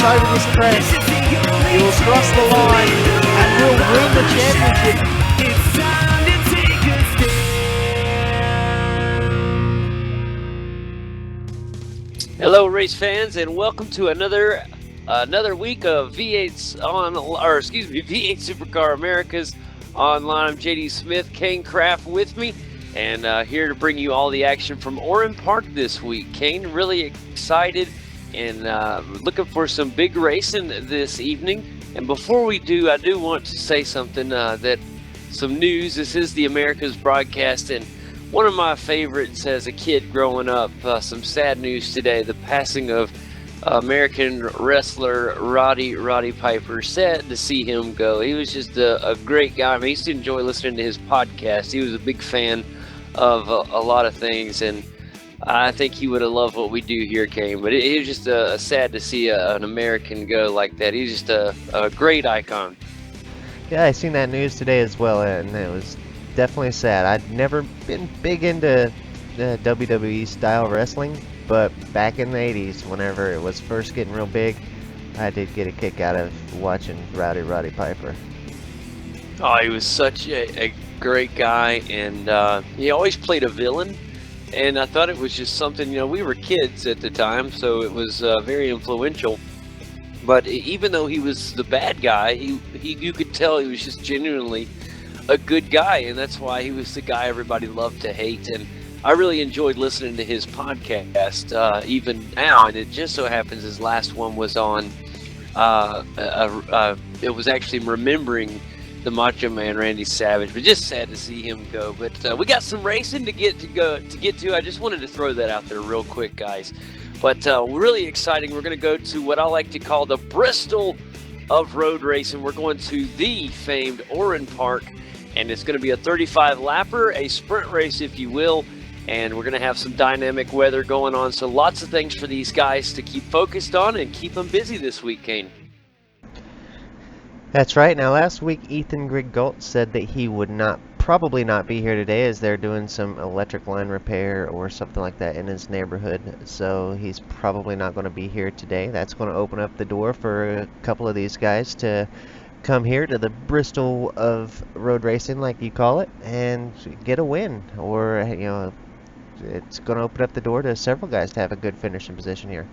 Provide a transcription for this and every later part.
gets over this crest, he will cross the line and will win the championship. Hello, race fans, and welcome to another week of V8 Supercar Americas online. I'm JD Smith, Kane Craft with me, and here to bring you all the action from Oran Park this week. Kane, really excited and looking for some big racing this evening. And before we do, I do want to say something some news. This is the Americas broadcast, and one of my favorites as a kid growing up, some sad news today, the passing of American wrestler Roddy Piper. Sad to see him go. He was just a great guy. I mean, I used to enjoy listening to his podcast. He was a big fan of a lot of things, and I think he would have loved what we do here, Kane. But it was just sad to see an American go like that. He's just a great icon. Yeah, I seen that news today as well, and it was definitely sad. I'd never been big into WWE style wrestling, but back in the 80s, whenever it was first getting real big, I did get a kick out of watching Roddy Piper. Oh, he was such a great guy, and he always played a villain, and I thought it was just something, we were kids at the time, so it was very influential. But even though he was the bad guy, you could tell he was just genuinely a good guy, and that's why he was the guy everybody loved to hate. And I really enjoyed listening to his podcast even now, and it just so happens his last one was on it was actually remembering the Macho Man Randy Savage, but just sad to see him go. But we got some racing to get to. I just wanted to throw that out there real quick, guys. But really exciting. We're going to go to what I like to call the Bristol of road racing. We're going to the famed Oran Park, and it's going to be a 35-lapper, a sprint race, if you will, and we're going to have some dynamic weather going on, so lots of things for these guys to keep focused on and keep them busy this week, Kane. That's right. Now, last week, Ethan Grigalt said that he would probably not be here today as they're doing some electric line repair or something like that in his neighborhood, so he's probably not going to be here today. That's going to open up the door for a couple of these guys to come here to the Bristol of road racing, like you call it, and get a win. Or, it's going to open up the door to several guys to have a good finishing position here.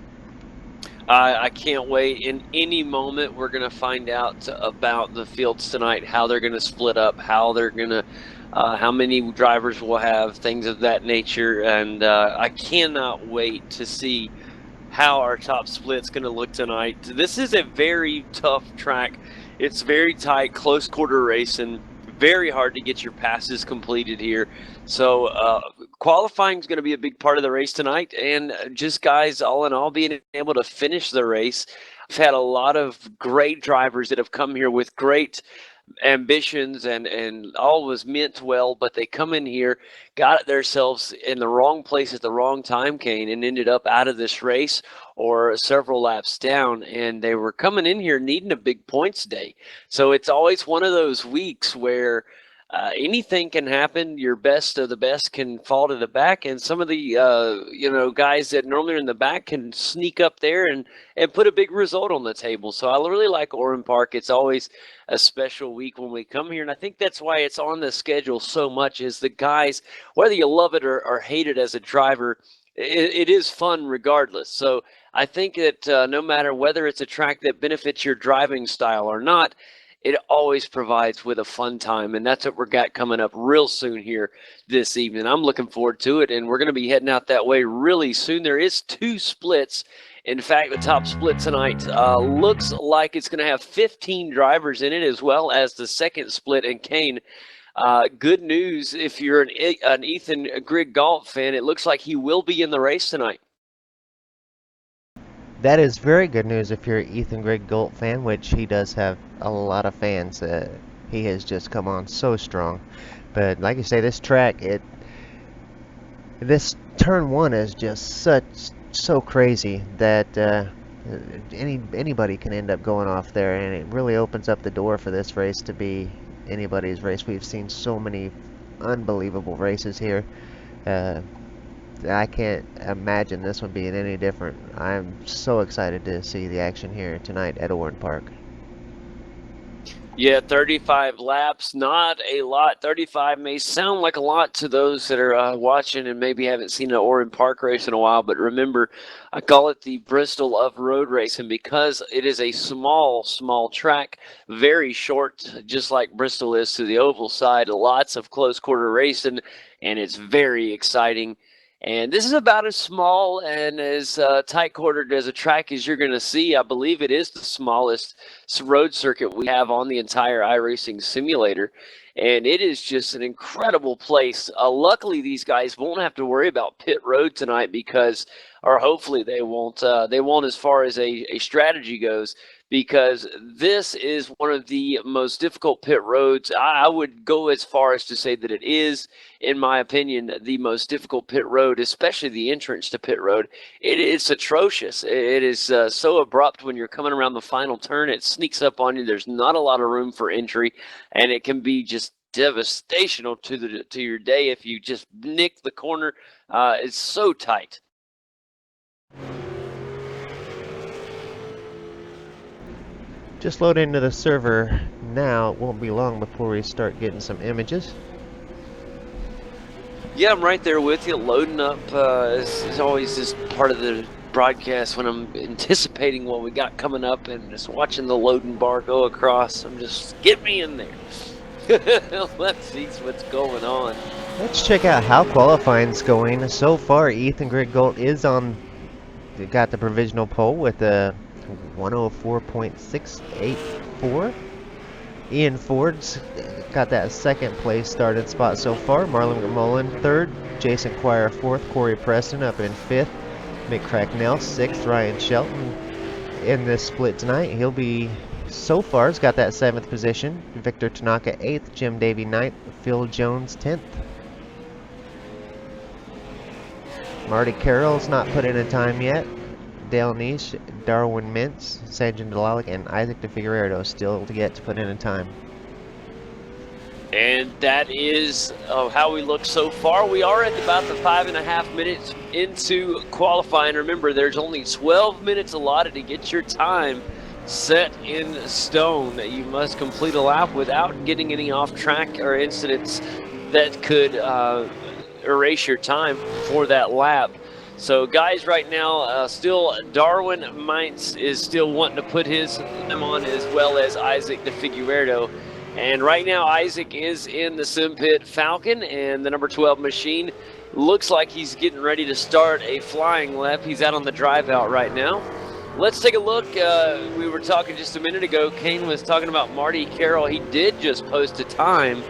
I can't wait. In any moment, we're going to find out about the fields tonight, how they're going to split up, how they're going to, how many drivers will have, things of that nature. And I cannot wait to see how our top split's going to look tonight. This is a very tough track. It's very tight, close quarter racing. Very hard to get your passes completed here. So qualifying is going to be a big part of the race tonight, and just guys all in all being able to finish the race. We've had a lot of great drivers that have come here with great ambitions, and all was meant well, but they come in here, got themselves in the wrong place at the wrong time, Kane, and ended up out of this race or several laps down, and they were coming in here needing a big points day. So it's always one of those weeks where anything can happen. Your best of the best can fall to the back, and some of the guys that normally are in the back can sneak up there and put a big result on the table. So I really like Oran Park. It's always a special week when we come here, and I think that's why it's on the schedule so much, is the guys, whether you love it or hate it as a driver, it is fun regardless. So I think that no matter whether it's a track that benefits your driving style or not, it always provides with a fun time, and that's what we're got coming up real soon here this evening. I'm looking forward to it, and we're going to be heading out that way really soon. There is 2 splits. In fact, the top split tonight looks like it's going to have 15 drivers in it, as well as the second split. And Kane, good news if you're an Ethan Grigalt fan, it looks like he will be in the race tonight. That is very good news if you're an Ethan Grigalt fan, which he does have a lot of fans. He has just come on so strong. But like you say, this track, this turn 1 is just so crazy that anybody can end up going off there, and it really opens up the door for this race to be anybody's race. We've seen so many unbelievable races here. I can't imagine this one being any different. I'm so excited to see the action here tonight at Oran Park. Yeah, 35 laps, not a lot. 35 may sound like a lot to those that are watching and maybe haven't seen an Oran Park race in a while, but remember, I call it the Bristol of road racing because it is a small, small track, very short, just like Bristol is to the oval side. Lots of close quarter racing, and it's very exciting. And this is about as small and as tight quartered as a track as you're going to see. I believe it is the smallest road circuit we have on the entire iRacing simulator. And it is just an incredible place. Luckily, these guys won't have to worry about pit road tonight because, or hopefully they won't. They won't as far as a strategy goes, because this is one of the most difficult pit roads. I would go as far as to say that it is, in my opinion, the most difficult pit road, especially the entrance to pit road. It's atrocious. It is so abrupt when you're coming around the final turn. It sneaks up on you. There's not a lot of room for entry, and it can be just devastational to your day if you just nick the corner. It's so tight. Just load into the server now. It won't be long before we start getting some images. Yeah, I'm right there with you, loading up. It's always this part of the broadcast when I'm anticipating what we got coming up and just watching the loading bar go across. I'm just, get me in there. Let's see what's going on. Let's check out how qualifying's going. So far, Ethan Griggold is got the provisional pole with a 104.684. Ian Ford's got that second place started spot so far. Marlon McMullen third, Jason Quire fourth, Corey Preston up in fifth, Mick Cracknell sixth, Ryan Shelton in this split tonight. He'll be, so far, has got that seventh position. Victor Tanaka eighth, Jim Davey ninth, Phil Jones 10th. Marty Carroll's not put in a time yet. Dale Niche, Darwin Mintz, Sanjin Dalalik, and Isaac DeFigueiredo still to get to put in a time. And that is how we look so far. We are at about the 5.5 minutes into qualifying. Remember, there's only 12 minutes allotted to get your time set in stone. You must complete a lap without getting any off-track or incidents that could erase your time for that lap. So guys, right now, still Darwin Mintz is still wanting to put his name on, as well as Isaac DeFigueiredo. And right now, Isaac is in the Sim Pit Falcon, and the number 12 machine looks like he's getting ready to start a flying lap. He's out on the drive out right now. Let's take a look. We were talking just a minute ago. Kane was talking about Marty Carroll. He did just post a time.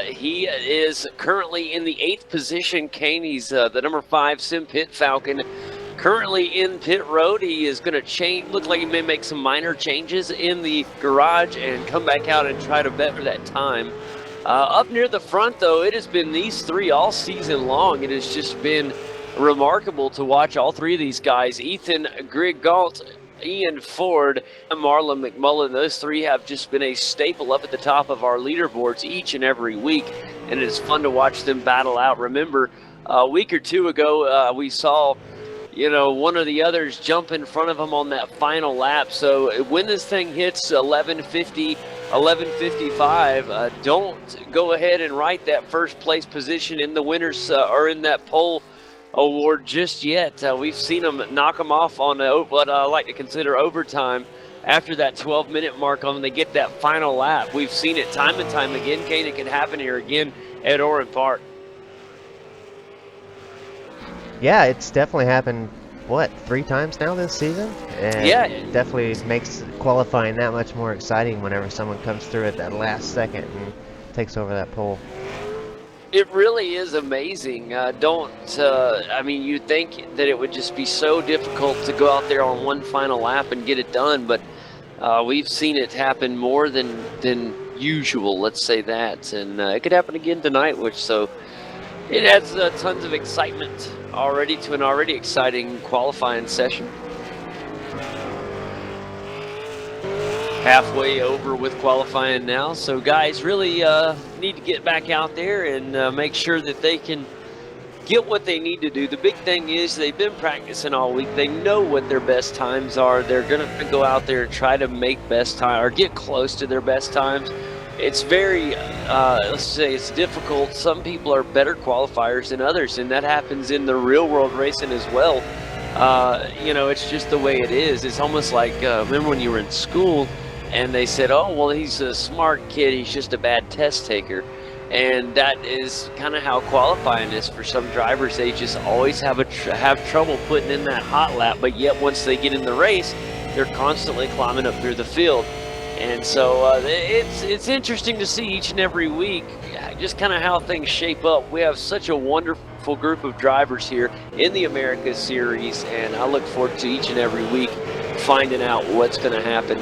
He is currently in the 8th position. Kane, he's the number 5 Sim Pit Falcon. Currently in pit road. He is going to change. Look like he may make some minor changes in the garage and come back out and try to better that time. Up near the front, though, it has been these three all season long. It has just been remarkable to watch all three of these guys. Ethan Griggold, Ian Ford, and Marlon McMullen. Those three have just been a staple up at the top of our leaderboards each and every week, and it is fun to watch them battle out. Remember, a week or two ago, we saw, you know, one of the others jump in front of them on that final lap. So when this thing hits 11:50, 11:55, don't go ahead and write that first place position in the winners or in that pole award just yet. We've seen them knock them off on what I like to consider overtime after that 12-minute mark on when they get that final lap. We've seen it time and time again. Kane, it can happen here again at Oran Park. Yeah, it's definitely happened, what, 3 times now this season? And Yeah. it definitely makes qualifying that much more exciting whenever someone comes through at that last second and takes over that pole. It really is amazing. I mean, you'd think that it would just be so difficult to go out there on one final lap and get it done, but we've seen it happen more than usual, let's say that. And it could happen again tonight, so it adds tons of excitement already to an already exciting qualifying session. Halfway over with qualifying now, so guys really need to get back out there and make sure that they can get what they need to do. The big thing is they've been practicing all week. They know what their best times are. They're going to go out there and try to make best time or get close to their best times. It's very, let's say it's difficult. Some people are better qualifiers than others, and that happens in the real world racing as well. You know, it's just the way it is. It's almost like, remember when you were in school and they said, oh, well, he's a smart kid, he's just a bad test taker. And that is kind of how qualifying is for some drivers. They just always have trouble putting in that hot lap, but yet once they get in the race, they're constantly climbing up through the field. And so it's interesting to see each and every week just kind of how things shape up. We have such a wonderful group of drivers here in the Americas Series, and I look forward to each and every week finding out what's going to happen.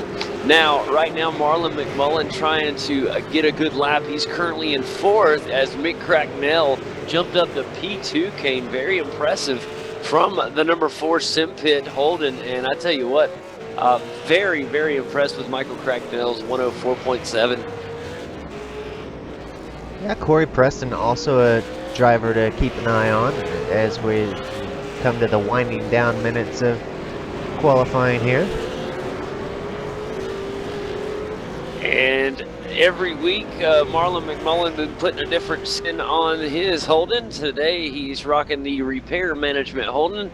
Now, right now, Marlon McMullen trying to get a good lap. He's currently in 4th as Mick Cracknell jumped up to P2, Kane. Very impressive from the number 4 Sim Pit Holden, and I tell you what, very, very impressed with Michael Cracknell's 104.7. Yeah, Corey Preston also a driver to keep an eye on as we come to the winding down minutes of qualifying here. And every week, Marlon McMullen been putting a different spin on his Holden. Today, he's rocking the repair management Holden.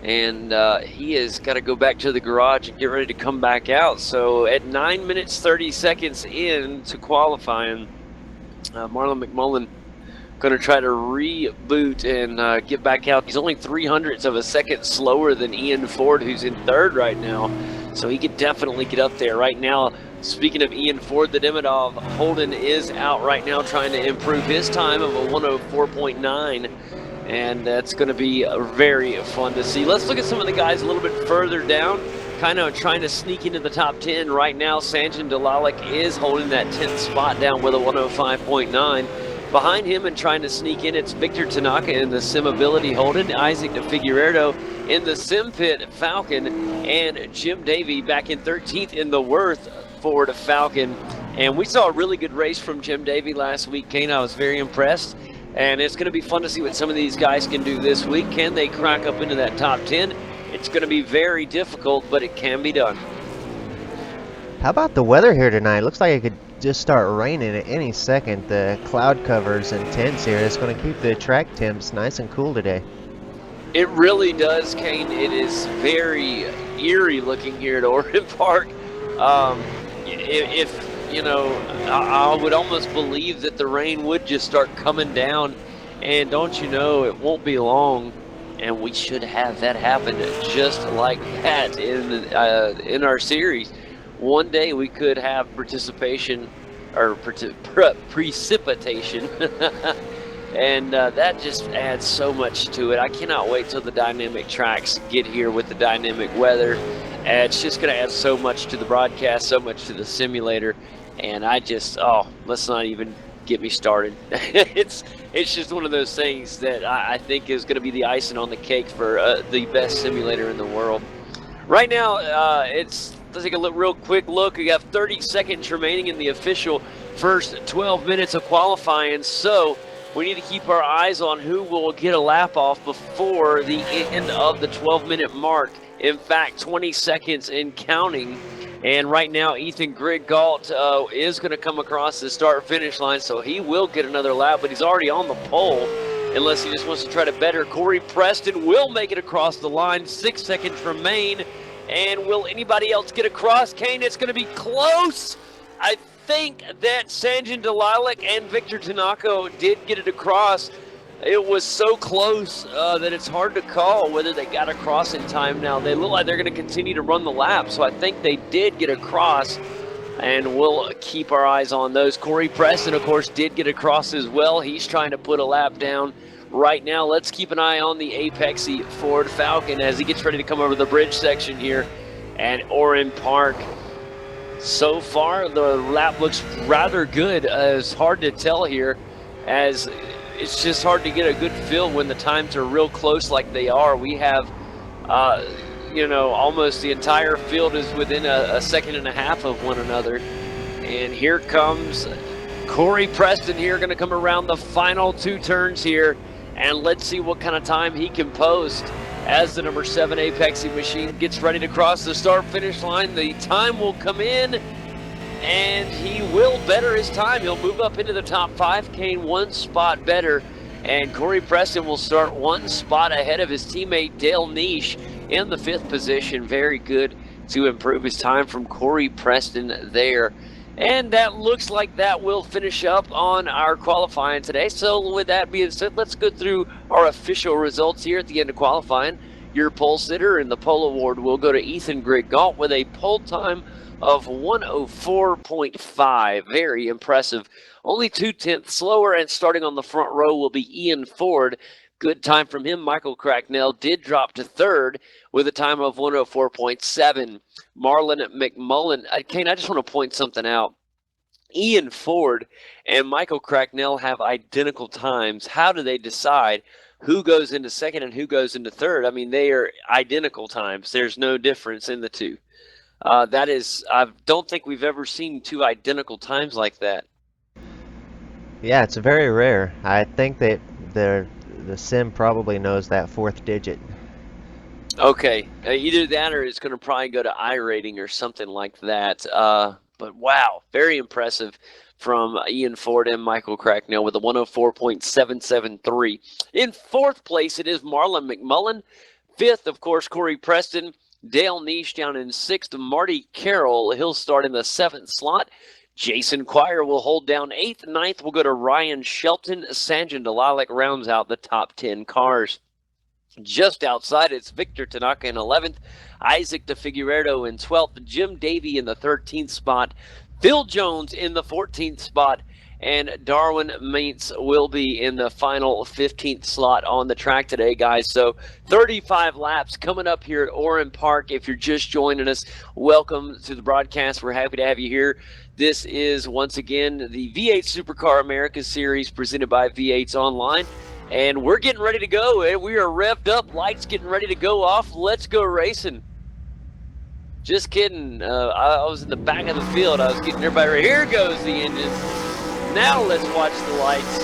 And he has got to go back to the garage and get ready to come back out. So at 9 minutes 30 seconds into qualifying, Marlon McMullen going to try to reboot and get back out. He's only 0.03 of a second slower than Ian Ford, who's in 3rd right now. So he could definitely get up there. Right now, speaking of Ian Ford, the Demidov Holden is out right now trying to improve his time of a 104.9. And that's going to be very fun to see. Let's look at some of the guys a little bit further down, kind of trying to sneak into the top 10. Right now, Sanjin Dalalik is holding that 10th spot down with a 105.9. Behind him and trying to sneak in, it's Victor Tanaka in the Sim Ability Holden, Isaac De Figueiredo in the Sim Pit Falcon, and Jim Davey back in 13th in the Worth Ford Falcon. And we saw a really good race from Jim Davey last week, Kane. I was very impressed. And it's going to be fun to see what some of these guys can do this week. Can they crack up into that top 10? It's going to be very difficult, but it can be done. How about the weather here tonight? Looks like it could just start raining at any second. The cloud cover's intense here. It's going to keep the track temps nice and cool today. It really does, Kane. It is very eerie looking here at Oran Park. You know, I would almost believe that the rain would just start coming down, and don't you know, it won't be long, and we should have that happen just like that in our series. One day we could have participation or precipitation, and that just adds so much to it. I cannot wait till the dynamic tracks get here with the dynamic weather. It's just going to add so much to the broadcast, so much to the simulator. And I just, let's not even get me started. It's just one of those things that I think is going to be the icing on the cake for the best simulator in the world. Right now, let's take a real quick look. We got 30 seconds remaining in the official first 12 minutes of qualifying. So we need to keep our eyes on who will get a lap off before the end of the 12-minute mark. In fact, 20 seconds and counting. And right now, Ethan Griggault is going to come across the start-finish line, so he will get another lap, but he's already on the pole, unless he just wants to try to better. Corey Preston will make it across the line. 6 seconds remain. And will anybody else get across? Kane, it's going to be close. I think that Sanjin Dalalik and Victor Tanaka did get it across. It was so close that it's hard to call whether they got across in time now. They look like they're going to continue to run the lap, so I think they did get across, and we'll keep our eyes on those. Corey Preston, of course, did get across as well. He's trying to put a lap down right now. Let's keep an eye on the Apexy Ford Falcon as he gets ready to come over the bridge section here at Oran Park. So far, the lap looks rather good. It's hard to tell here, as it's just hard to get a good feel when the times are real close like they are. We have, you know, almost the entire field is within a second and a half of one another. And here comes Corey Preston here, going to come around the final 2 turns here and let's see what kind of time he can post as the number 7 Apexi machine gets ready to cross the start-finish line. The time will come in, and he will better his time. He'll move up into the top 5. Kane 1 spot better, and Corey Preston will start 1 spot ahead of his teammate Dale Niche in the 5th position. Very good to improve his time from Corey Preston there. And that looks like that will finish up on our qualifying today. So with that being said, let's go through our official results here at the end of qualifying. Your pole sitter in the pole award will go to Ethan Grigalt with a pole time of 104.5. Very impressive. Only 2/10 slower, and starting on the front row will be Ian Ford. Good time from him. Michael Cracknell did drop to 3rd with a time of 104.7. Marlon McMullen. Kane, I just want to point something out. Ian Ford and Michael Cracknell have identical times. How do they decide who goes into 2nd and who goes into 3rd? I mean, they are identical times. There's no difference in the two. I don't think we've ever seen 2 identical times like that. Yeah, it's very rare. I think that the sim probably knows that 4th digit. Okay, either that or it's going to probably go to iRating or something like that. But wow, very impressive from Ian Ford and Michael Cracknell with a 104.773. In 4th place, it is Marlon McMullen. 5th, of course, Corey Preston. Dale Niche down in 6th. Marty Carroll, he'll start in the 7th slot. Jason Quire will hold down 8th. 9th will go to Ryan Shelton. Sanjin Delilac rounds out the top 10 cars. Just outside, it's Victor Tanaka in 11th, Isaac de Figueiredo in 12th, Jim Davey in the 13th spot, Phil Jones in the 14th spot, and Darwin Meents will be in the final 15th slot on the track today, guys. So 35 laps coming up here at Oran Park. If you're just joining us, welcome to the broadcast. We're happy to have you here. This is, once again, the V8 Supercar America Series presented by V8s Online. And we're getting ready to go. We are revved up. Lights getting ready to go off. Let's go racing. Just kidding. I was in the back of the field. I was getting everybody ready. Here goes the engine. Now let's watch the lights.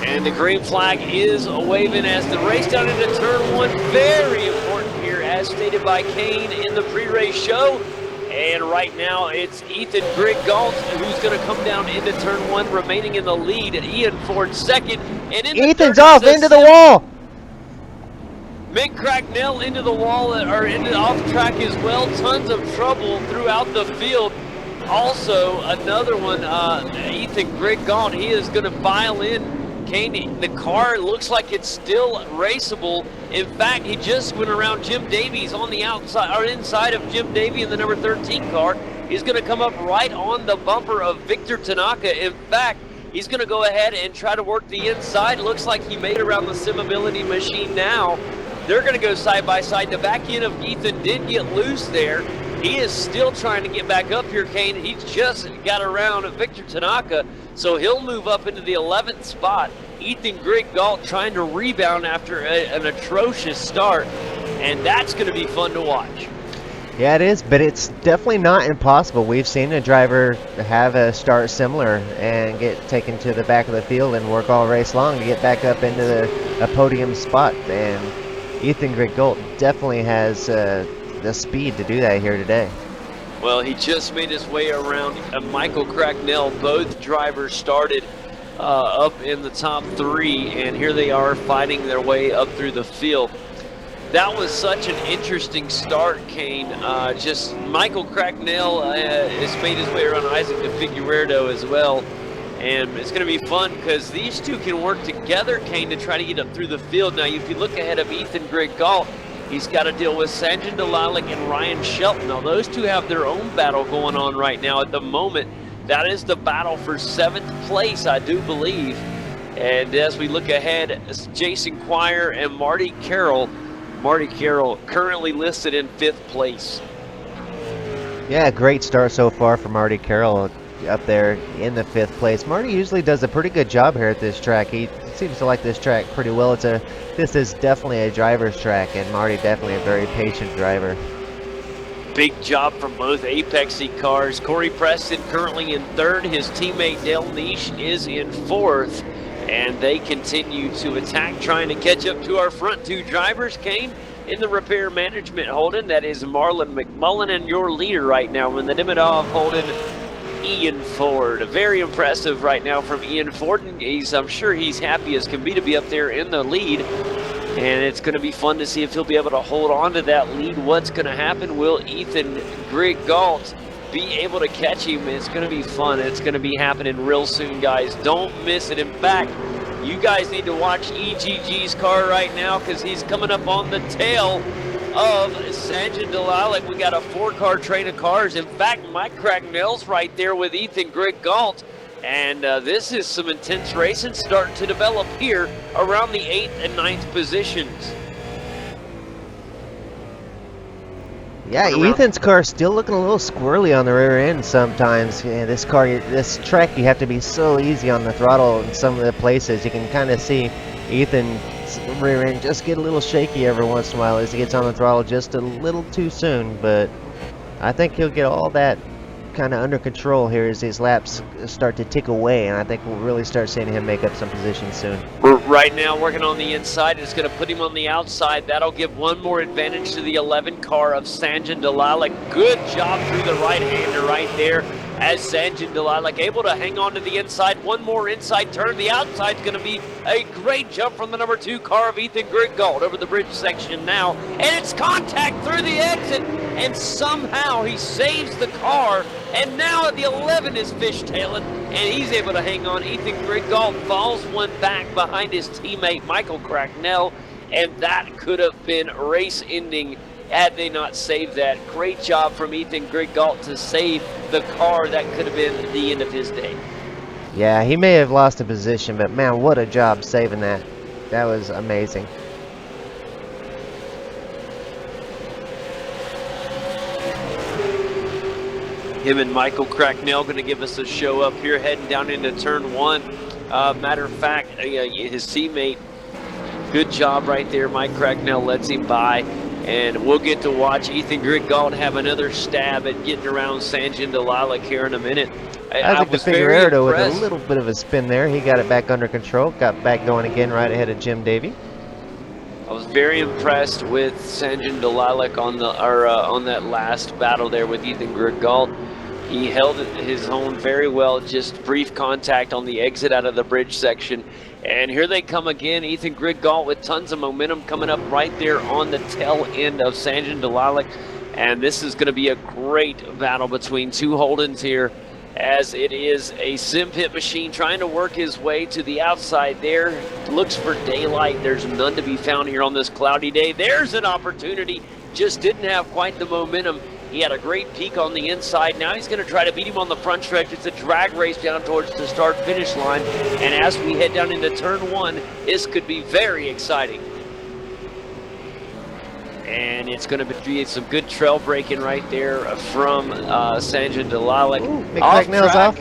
And the green flag is waving as the race down into turn 1. Very important here, as stated by Kane in the pre-race show. And right now, it's Ethan Grigalt who's going to come down into turn 1, remaining in the lead. Ian Ford 2nd. And in Ethan's off into the wall. Mick Cracknell into the wall, or off track as well. Tons of trouble throughout the field. Also, another one, Ethan Grigalt, he is going to file in. Kane, the car looks like it's still raceable. In fact, he just went around Jim Davies on the outside, or inside of Jim Davey in the number 13 car. He's going to come up right on the bumper of Victor Tanaka. In fact, he's going to go ahead and try to work the inside. Looks like he made around the Simability machine now. They're going to go side by side. The back end of Ethan did get loose there. He is still trying to get back up here, Kane. He's just got around Victor Tanaka, so he'll move up into the 11th spot. Ethan Grigalt trying to rebound after an atrocious start, and that's going to be fun to watch. Yeah, it is, but it's definitely not impossible. We've seen a driver have a start similar and get taken to the back of the field and work all race long to get back up into a podium spot. And Ethan Grigalt definitely has the speed to do that here today. Well, he just made his way around Michael Cracknell. Both drivers started up in the top 3, and here they are fighting their way up through the field. That was such an interesting start, Kane. Just Michael Cracknell has made his way around Isaac de Figueiredo as well. And it's going to be fun because these two can work together, Kane, to try to get up through the field. Now, if you look ahead of Ethan Grigalt, he's got to deal with Sanjin Delilac and Ryan Shelton. Now, those two have their own battle going on right now at the moment. That is the battle for 7th place, I do believe. And as we look ahead, Jason Quire and Marty Carroll. Marty Carroll currently listed in 5th place. Yeah, great start so far for Marty Carroll up there in the 5th place. Marty usually does a pretty good job here at this track. He seems to like this track pretty well. This is definitely a driver's track, and Marty definitely a very patient driver. Big job from both Apexi cars. Corey Preston currently in 3rd. His teammate Dale Niche is in 4th. and they continue to attack, trying to catch up to our front two drivers. Kane in the repair management, Holden. That is Marlon McMullen and your leader right now in the Dimmadov, Holden. Ian Ford. Very impressive right now from Ian Ford. And I'm sure he's happy as can be to be up there in the lead. And it's going to be fun to see if he'll be able to hold on to that lead. What's going to happen? Will Ethan Griggault be able to catch him? It's going to be fun. It's going to be happening real soon, guys. Don't miss it. In fact, you guys need to watch EGG's car right now because he's coming up on the tail of Sanjay Delilah. We got a 4-car train of cars. In fact, Mike Cracknell's right there with Ethan Griggault. And this is some intense racing starting to develop here around the 8th and 9th positions. Yeah, Ethan's car's still looking a little squirrely on the rear end sometimes. Yeah, this track, you have to be so easy on the throttle in some of the places. You can kind of see Ethan's rear end just get a little shaky every once in a while as he gets on the throttle just a little too soon. But I think he'll get all that kind of under control here as these laps start to tick away, and I think we'll really start seeing him make up some positions soon. We're right now working on the inside. It's going to put him on the outside. That'll give one more advantage to the 11 car of Sanjay Delilah. Good job through the right-hander right there as Sanjay Delilah able to hang on to the inside. One more inside turn. The outside's going to be a great jump from the number 2 car of Ethan Griggault over the bridge section now, and it's contact through the exit, and somehow he saves the car, and now the 11 is fishtailing, and he's able to hang on. Ethan Griggault falls one back behind his teammate Michael Cracknell, and that could have been race ending had they not saved that. Great job from Ethan Griggault to save the car. That could have been the end of his day. Yeah, he may have lost a position, but man, what a job saving that. That was amazing. Him and Michael Cracknell going to give us a show up here heading down into turn 1. Matter of fact, his teammate, good job right there. Mike Cracknell lets him by. And we'll get to watch Ethan Griggault have another stab at getting around Sanjay Delilah here in a minute. I think the Figueroa with a little bit of a spin there. He got it back under control, got back going again right ahead of Jim Davey. I was very impressed with Sanjay Delilah on that last battle there with Ethan Griggault. He held his own very well, just brief contact on the exit out of the bridge section. And here they come again, Ethan Griggault with tons of momentum coming up right there on the tail end of Sanjay Delilah. And this is going to be a great battle between two Holdens here, as it is a sim pit machine trying to work his way to the outside there. Looks for daylight. There's none to be found here on this cloudy day. There's an opportunity. Just didn't have quite the momentum. He had a great peak on the inside. Now he's going to try to beat him on the front stretch. It's a drag race down towards the start-finish line. And as we head down into turn 1, this could be very exciting. And it's going to be some good trail braking right there from Sanjay Delilah. Off.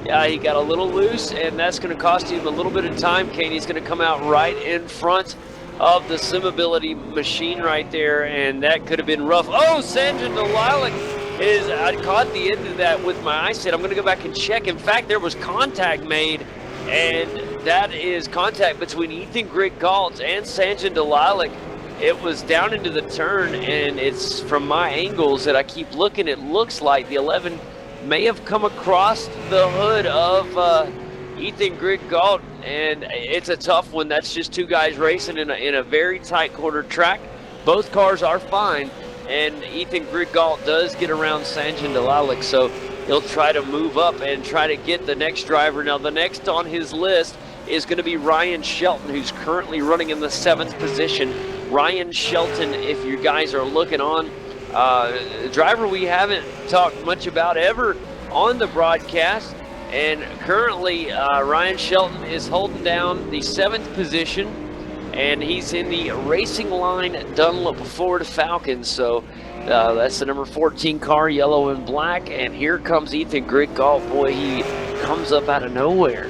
Yeah, he got a little loose, and that's going to cost him a little bit of time, Kane. He's going to come out right in front of the Simability machine right there, and that could have been rough. Oh, Sanjay Delilah I caught the end of that with my eyesight. I'm going to go back and check. In fact, there was contact made, and that is contact between Ethan Griggault and Sanjay Delilah. It was down into the turn, and it's from my angles that I keep looking. It looks like the 11 may have come across the hood of Ethan Griggault, and it's a tough one. That's just two guys racing in a very tight quarter track. Both cars are fine, and Ethan Griggault does get around Sanjay Delilah, so he'll try to move up and try to get the next driver. Now, the next on his list is going to be Ryan Shelton, who's currently running in the 7th position. Ryan Shelton, if you guys are looking on, a driver we haven't talked much about ever on the broadcast, and currently Ryan Shelton is holding down the 7th position, and he's in the Racing Line Dunlop Ford Falcon. So that's the number 14 car, yellow and black, and here comes Ethan Griggault. Boy, he comes up out of nowhere.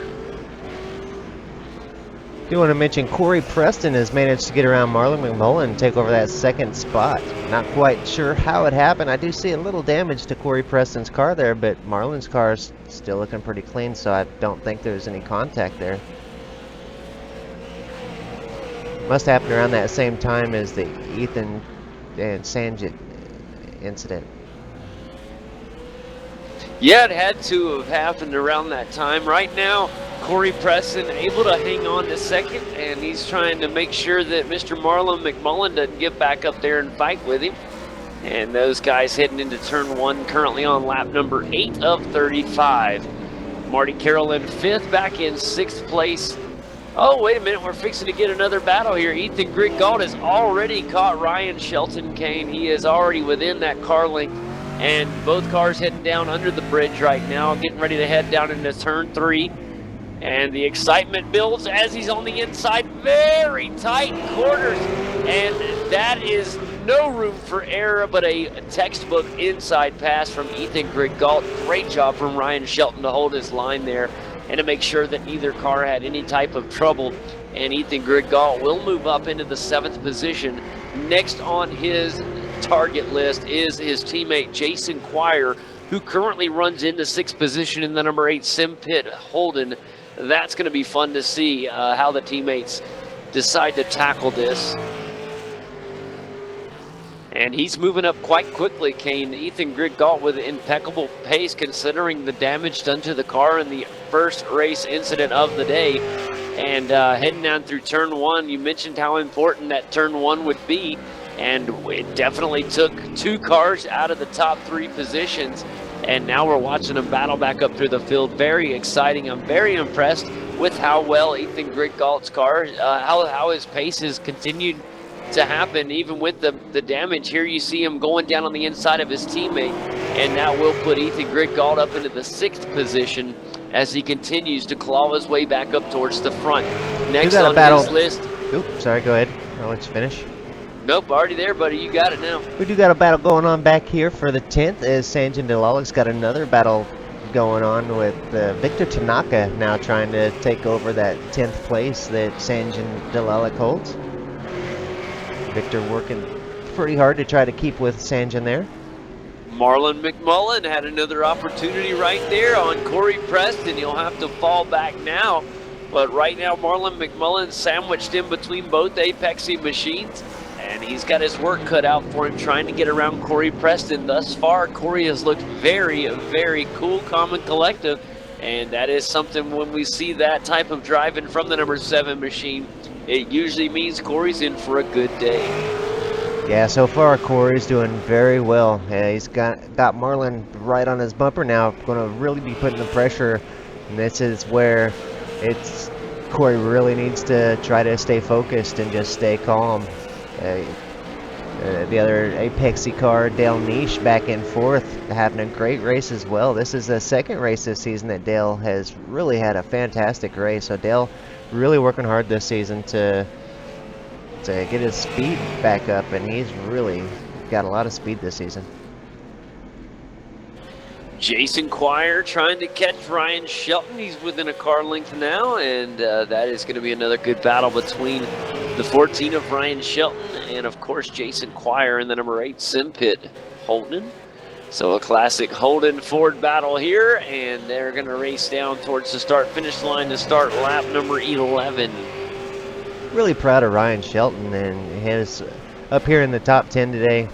I do want to mention Corey Preston has managed to get around Marlon McMullen and take over that 2nd spot. Not quite sure how it happened. I do see a little damage to Corey Preston's car there, but Marlon's car is still looking pretty clean, so I don't think there's any contact there. Must have happened around that same time as the Ethan and Sanjit incident. Yeah, it had to have happened around that time. Right now, Corey Preston able to hang on to second, and he's trying to make sure that Mr. Marlon McMullen doesn't get back up there and fight with him. And those guys heading into turn 1, currently on lap number 8 of 35. Marty Carroll in 5th, back in 6th place. Oh, wait a minute, we're fixing to get another battle here. Ethan Griggault has already caught Ryan Shelton Kane. He is already within that car length, and both cars heading down under the bridge right now, getting ready to head down into turn 3. And the excitement builds as he's on the inside, very tight corners, and that is no room for error, but a textbook inside pass from Ethan Griggault. Great job from Ryan Shelton to hold his line there and to make sure that neither car had any type of trouble. And Ethan Griggault will move up into the 7th position. Next on his target list is his teammate Jason Quire, who currently runs into 6th position in the number 8 Sim Pit Holden. That's going to be fun to see how the teammates decide to tackle this. And he's moving up quite quickly, Kane. Ethan Griggault with impeccable pace considering the damage done to the car in the first race incident of the day. And heading down through turn 1, you mentioned how important that turn 1 would be. And it definitely took 2 cars out of the top 3 positions. And now we're watching them battle back up through the field. Very exciting. I'm very impressed with how well Ethan Griggault's car, how his pace has continued to happen, even with the damage. Here you see him going down on the inside of his teammate, and that will put Ethan Griggault up into the 6th position as he continues to claw his way back up towards the front. Next on his list. Oops, sorry, go ahead. I'll let you finish. Nope, already there, buddy. You got it now. We do got a battle going on back here for the 10th, as Sanjin Delalik's got another battle going on with Victor Tanaka now trying to take over that 10th place that Sanjin Delalik holds. Victor working pretty hard to try to keep with Sanjin there. Marlon McMullen had another opportunity right there on Corey Preston. He'll have to fall back now. But right now, Marlon McMullen sandwiched in between both Apexy machines. And he's got his work cut out for him trying to get around Corey Preston. Thus far, Corey has looked very, very cool, calm, and collective. And that is something when we see that type of driving from the number 7 machine, it usually means Corey's in for a good day. Yeah, so far Corey's doing very well. He's got Marlon right on his bumper now, going to really be putting the pressure. And this is where Corey really needs to try to stay focused and just stay calm. The other Apexy car, Dale Niche, back in 4th, having a great race as well. This is the 2nd race this season that Dale has really had a fantastic race. So Dale really working hard this season to get his speed back up, and he's really got a lot of speed this season. Jason Quire trying to catch Ryan Shelton. He's within a car length now, and that is going to be another good battle between the 14 of Ryan Shelton and, of course, Jason Quire in the number 8 Sim Pit Holden. So a classic Holden-Ford battle here, and they're going to race down towards the start-finish line to start lap number 11. Really proud of Ryan Shelton and his up here in the top 10 today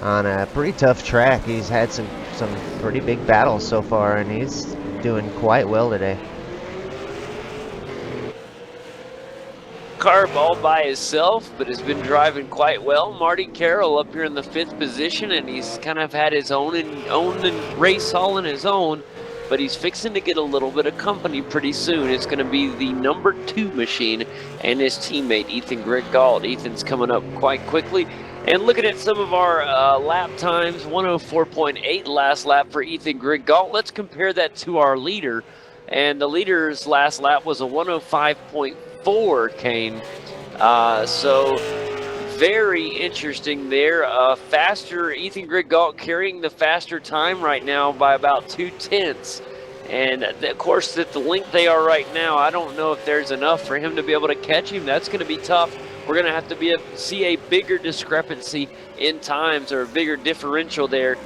on a pretty tough track. He's had some pretty big battles so far, and he's doing quite well today. Carb all by himself, but has been driving quite well. Marty Carroll up here in the 5th position, and he's kind of had his own race all in his own, but he's fixing to get a little bit of company pretty soon. It's going to be the number 2 machine and his teammate Ethan Griggault. Ethan's coming up quite quickly. And looking at some of our lap times, 104.8 last lap for Ethan Griggault. Let's compare that to our leader. And the leader's last lap was a 105.4, Kane. So very interesting there. Faster, Ethan Griggault carrying the faster time right now by about 2/10. And of course, at the length they are right now, I don't know if there's enough for him to be able to catch him. That's going to be tough. We're going to have to see a bigger discrepancy in times, or a bigger differential there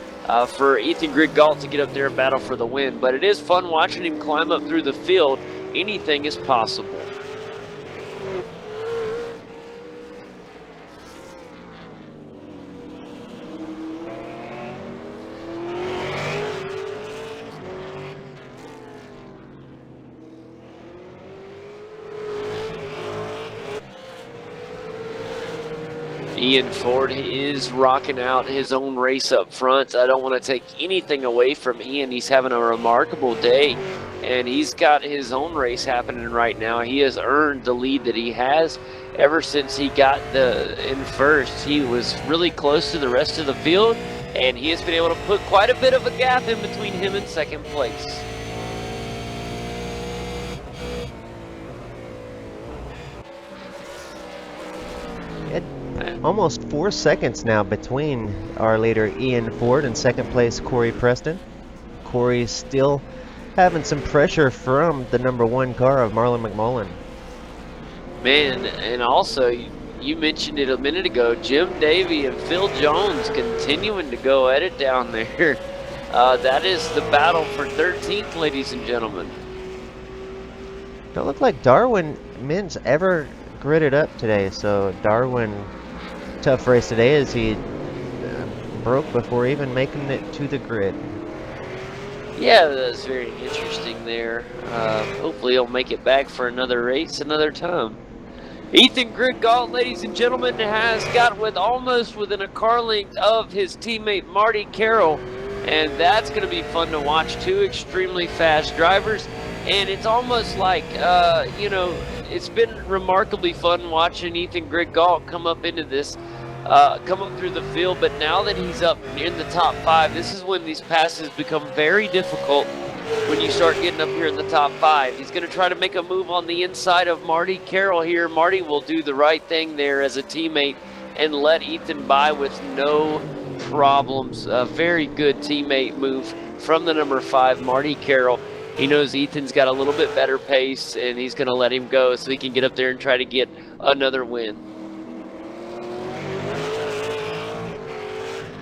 for Ethan Griggault to get up there and battle for the win. But it is fun watching him climb up through the field. Anything is possible. Ian Ford is rocking out his own race up front. I don't want to take anything away from Ian. He's having a remarkable day, and he's got his own race happening right now. He has earned the lead that he has ever since he got in first. He was really close to the rest of the field, and he has been able to put quite a bit of a gap in between him and second place. Almost 4 seconds now between our leader Ian Ford and second place Corey Preston. Corey's still having some pressure from the #1 car of Marlon McMullen. Man, and also you mentioned it a minute ago, Jim Davey and Phil Jones continuing to go at it down there. That is the battle for 13th, ladies and gentlemen. Don't look like Darwin Mintz ever gridded up today, so Darwin, tough race today as he broke before even making it to the grid. Yeah, that's very interesting there. Hopefully he'll make it back for another race another time. Ethan Gridgalt, ladies and gentlemen, has got almost within a car length of his teammate Marty Carroll, and that's going to be fun to watch. Two extremely fast drivers, and it's almost like, you know, it's been remarkably fun watching Ethan Gridgalt come up into this, come up through the field, but now that he's up in the top 5, this is when these passes become very difficult when you start getting up here in the top 5. He's going to try to make a move on the inside of Marty Carroll here. Marty will do the right thing there as a teammate and let Ethan by with no problems. A very good teammate move from the #5, Marty Carroll. He knows Ethan's got a little bit better pace, and he's going to let him go so he can get up there and try to get another win.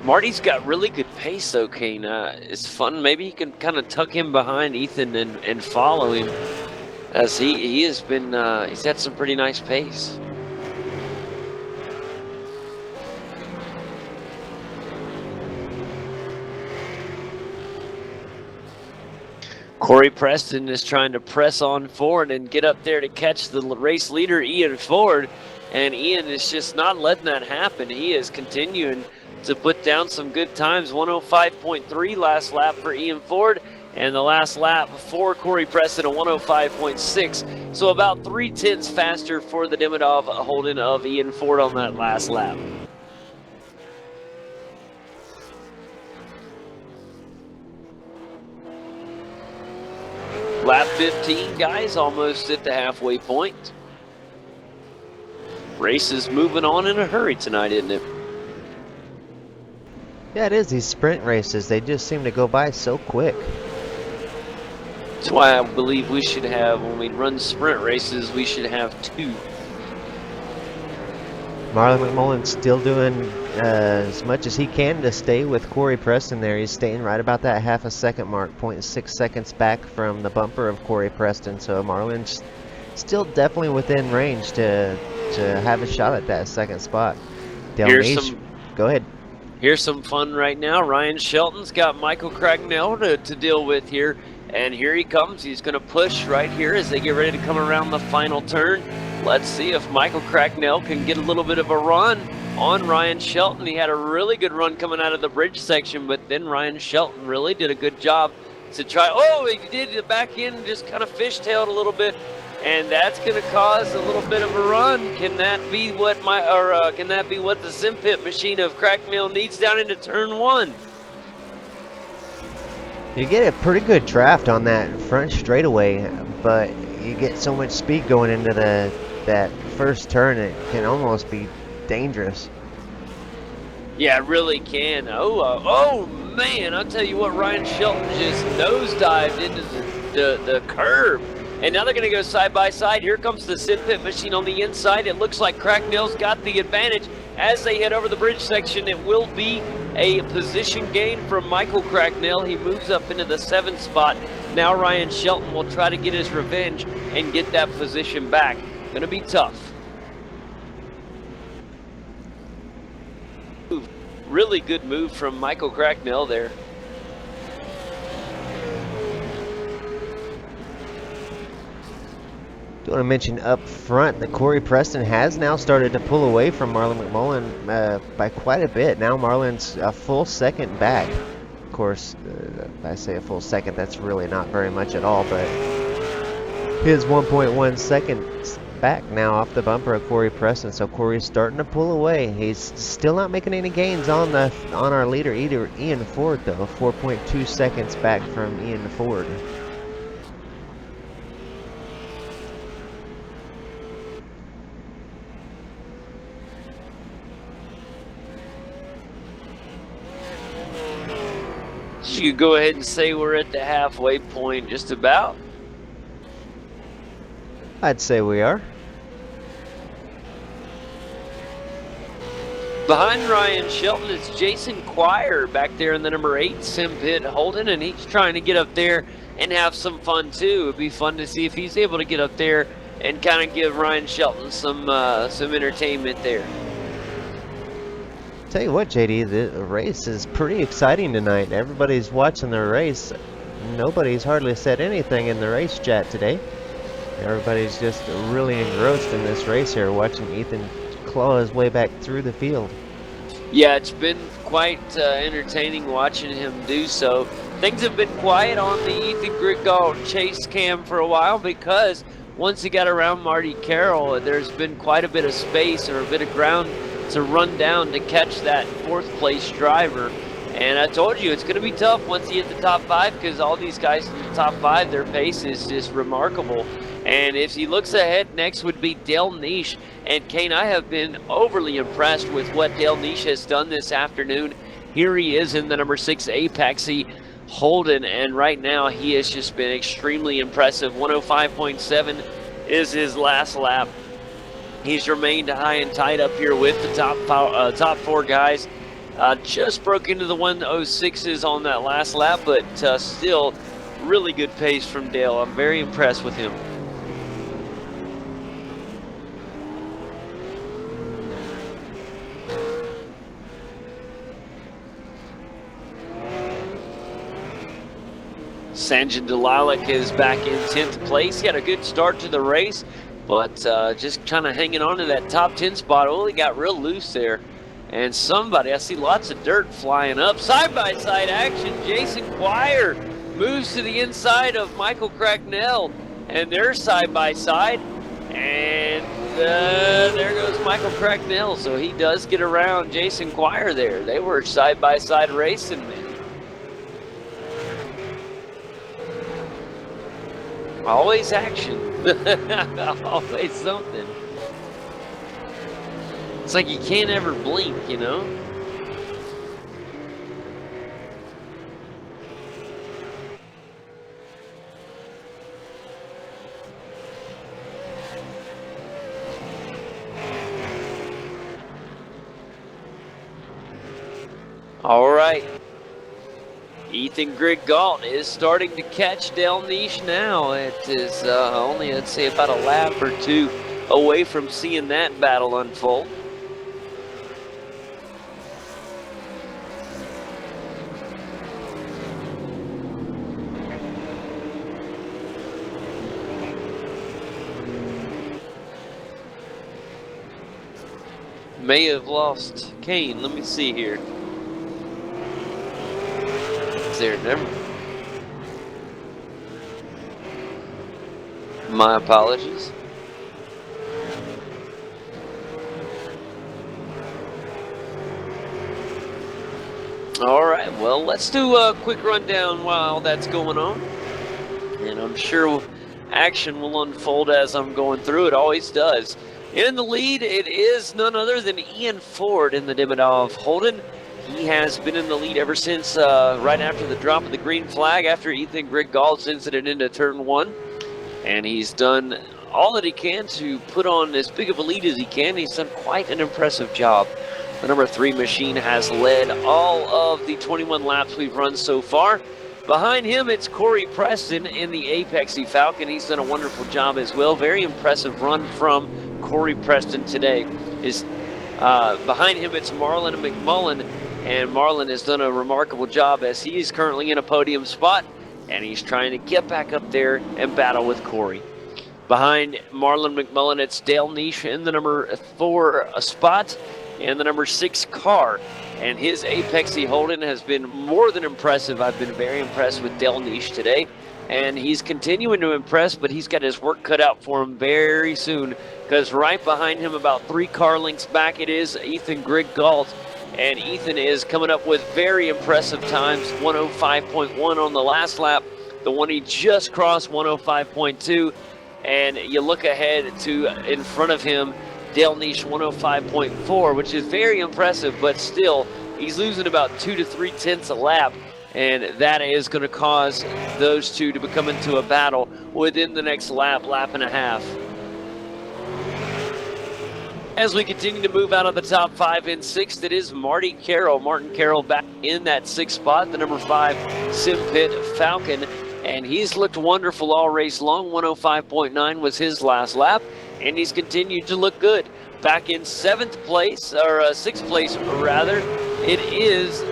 Marty's got really good pace though, Kane. It's fun. Maybe you can kind of tuck him behind Ethan and follow him, as he has been, he's had some pretty nice pace. Corey Preston is trying to press on forward and get up there to catch the race leader, Ian Ford. And Ian is just not letting that happen. He is continuing to put down some good times. 105.3 last lap for Ian Ford, and the last lap for Corey Preston, a 105.6. So about 0.3 faster for the Demidov Holden of Ian Ford on that last lap. Lap 15, guys, almost at the halfway point. Race is moving on in a hurry tonight, isn't it? Yeah, it is. These sprint races, they just seem to go by so quick. That's why I believe we should have, when we run sprint races, we should have 2. Marlon McMullen still doing as much as he can to stay with Corey Preston there. He's staying right about that half a second mark, 0.6 seconds back from the bumper of Corey Preston. So Marlon's still definitely within range to have a shot at that second spot. Go ahead. Here's some fun right now. Ryan Shelton's got Michael Cragnell to deal with here. And here he comes. He's going to push right here as they get ready to come around the final turn. Let's see if Michael Cragnell can get a little bit of a run on Ryan Shelton. He had a really good run coming out of the bridge section, but then Ryan Shelton really did a good job to try. Oh, he did the back end, just kind of fishtailed a little bit. And that's going to cause a little bit of a run. Can that be what the sim pit machine of Cracknell needs down into turn 1? You get a pretty good draft on that front straightaway, but you get so much speed going into that first turn, it can almost be dangerous. Yeah, it really can. Oh man, I'll tell you what, Ryan Shelton just nosedived into the curb. And now they're going to go side by side. Here comes the sim pit machine on the inside. It looks like Cracknell's got the advantage as they head over the bridge section. It will be a position gain from Michael Cracknell. He moves up into the 7th spot. Now Ryan Shelton will try to get his revenge and get that position back. Going to be tough. Really good move from Michael Cracknell there. Do want to mention up front that Corey Preston has now started to pull away from Marlon McMullen by quite a bit. Now Marlon's a full second back. Of course, I say a full second, that's really not very much at all, but his 1.1 seconds back now off the bumper of Corey Preston. So Corey's starting to pull away. He's still not making any gains on our leader, Ian Ford, though. 4.2 seconds back from Ian Ford. You could go ahead and say we're at the halfway point just about. I'd say we are. Behind Ryan Shelton, it's Jason Quire back there in the number 8 sim pit Holden, and he's trying to get up there and have some fun too. It'd be fun to see if he's able to get up there and kind of give Ryan Shelton some entertainment there. Tell you what, JD, the race is pretty exciting tonight. Everybody's watching the race. Nobody's hardly said anything in the race chat today. Everybody's just really engrossed in this race here, watching Ethan claw his way back through the field. Yeah, it's been quite entertaining watching him do so. Things have been quiet on the Ethan Griggault chase cam for a while because once he got around Marty Carroll, there's been quite a bit of space or a bit of ground to run down to catch that 4th place driver. And I told you, it's going to be tough once you hit the top 5 because all these guys in the top 5, their pace is just remarkable. And if he looks ahead, next would be Dale Niche. And Kane, I have been overly impressed with what Dale Niche has done this afternoon. Here he is in the number 6 Apexy Holden, and right now he has just been extremely impressive. 105.7 is his last lap. He's remained high and tight up here with the top 4 guys. Just broke into the 106s on that last lap, but still really good pace from Dale. I'm very impressed with him. Sanjay Delilac is back in 10th place. He had a good start to the race, but just kind of hanging on to that top 10 spot. Oh, he got real loose there. And somebody, I see lots of dirt flying up. Side-by-side action. Jason Quire moves to the inside of Michael Cracknell, and they're side-by-side. And there goes Michael Cracknell. So he does get around Jason Quire there. They were side-by-side racing, man. Always action. Always something. It's like you can't ever blink, you know? All right. Ethan Griggault is starting to catch Dale Niche now. It is only, let's say, about a lap or 2 away from seeing that battle unfold. May have lost Kane. Let me see here. There, never. My apologies. All right, well, let's do a quick rundown while that's going on. And I'm sure action will unfold as I'm going through. It always does. In the lead, it is none other than Ian Ford in the Dimmadov Holden. He has been in the lead ever since right after the drop of the green flag after Ethan Griggault's incident into turn 1. And he's done all that he can to put on as big of a lead as he can. He's done quite an impressive job. The number 3 machine has led all of the 21 laps we've run so far. Behind him, it's Corey Preston in the Apexy Falcon. He's done a wonderful job as well. Very impressive run from Corey Preston today. Behind him, it's Marlon McMullen. And Marlon has done a remarkable job as he is currently in a podium spot, and he's trying to get back up there and battle with Corey. Behind Marlon McMullen, it's Dale Niche in the number 4 spot and the number 6 car. And his Apexy Holden has been more than impressive. I've been very impressed with Dale Niche today. And he's continuing to impress, but he's got his work cut out for him very soon, because right behind him, about 3 car lengths back, it is Ethan Grigg-Gault. And Ethan is coming up with very impressive times, 105.1 on the last lap. The one he just crossed, 105.2. And you look ahead to in front of him, Dale Niche 105.4, which is very impressive, but still, he's losing about 2 to 3 tenths a lap. And that is going to cause those two to become into a battle within the next lap, lap and a half. As we continue to move out of the top 5 and 6th, it is Martin Carroll back in that 6th spot, the number 5 Sim Pit Falcon. And he's looked wonderful all race long. 105.9 was his last lap, and he's continued to look good. Back in 7th place, or 6th place rather, it is,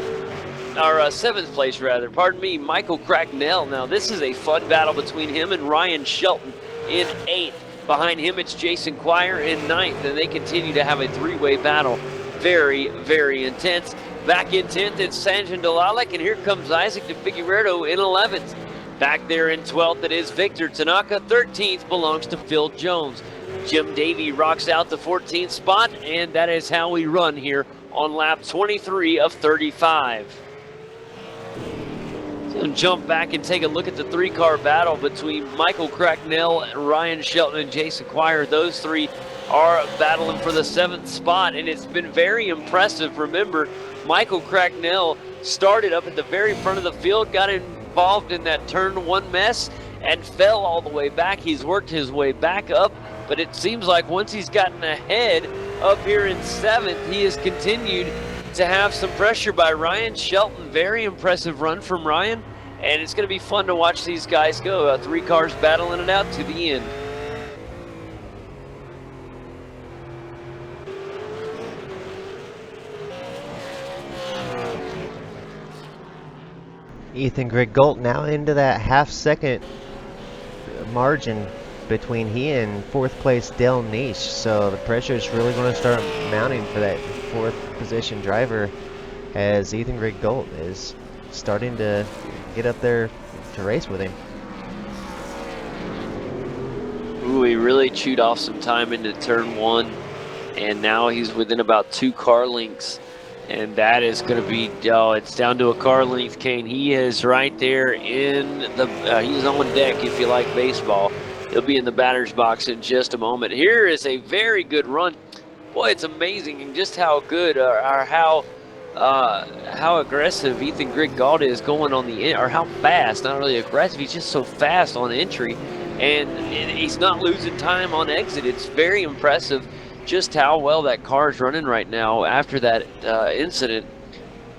or 7th place rather, pardon me, Michael Cracknell. Now this is a fun battle between him and Ryan Shelton in 8th. Behind him it's Jason Quire in 9th, and they continue to have a 3-way battle. Very, very intense. Back in 10th it's Sanjan Dalalik, and here comes Isaac de Figueiredo in 11th. Back there in 12th, it is Victor Tanaka. 13th belongs to Phil Jones. Jim Davey rocks out the 14th spot, and that is how we run here on lap 23 of 35. So jump back and take a look at the 3-car battle between Michael Cracknell, Ryan Shelton, and Jason Quire. Those 3 are battling for the 7th spot, and it's been very impressive. Remember, Michael Cracknell started up at the very front of the field, got involved in that turn 1 mess, and fell all the way back. He's worked his way back up, but it seems like once he's gotten ahead up here in 7th, he has continued to have some pressure by Ryan Shelton. Very impressive run from Ryan, and it's going to be fun to watch these guys go. 3 cars battling it out to the end. Ethan Grigg-Gault now into that half-second margin between he and 4th place Dale Niche. So the pressure is really going to start mounting for that 4th position driver, as Ethan Grigg-Gault is starting to get up there to race with him. Ooh, he really chewed off some time into turn 1, and now he's within about 2 car lengths. And that is going to be, it's down to a car length, Kane. He is right there in the, he's on deck if you like baseball. He'll be in the batter's box in just a moment. Here is a very good run. Boy, it's amazing just how good or how aggressive Ethan Grigg-Gault is going on the, or how fast, not really aggressive, he's just so fast on entry. And he's not losing time on exit. It's very impressive just how well that car is running right now after that incident.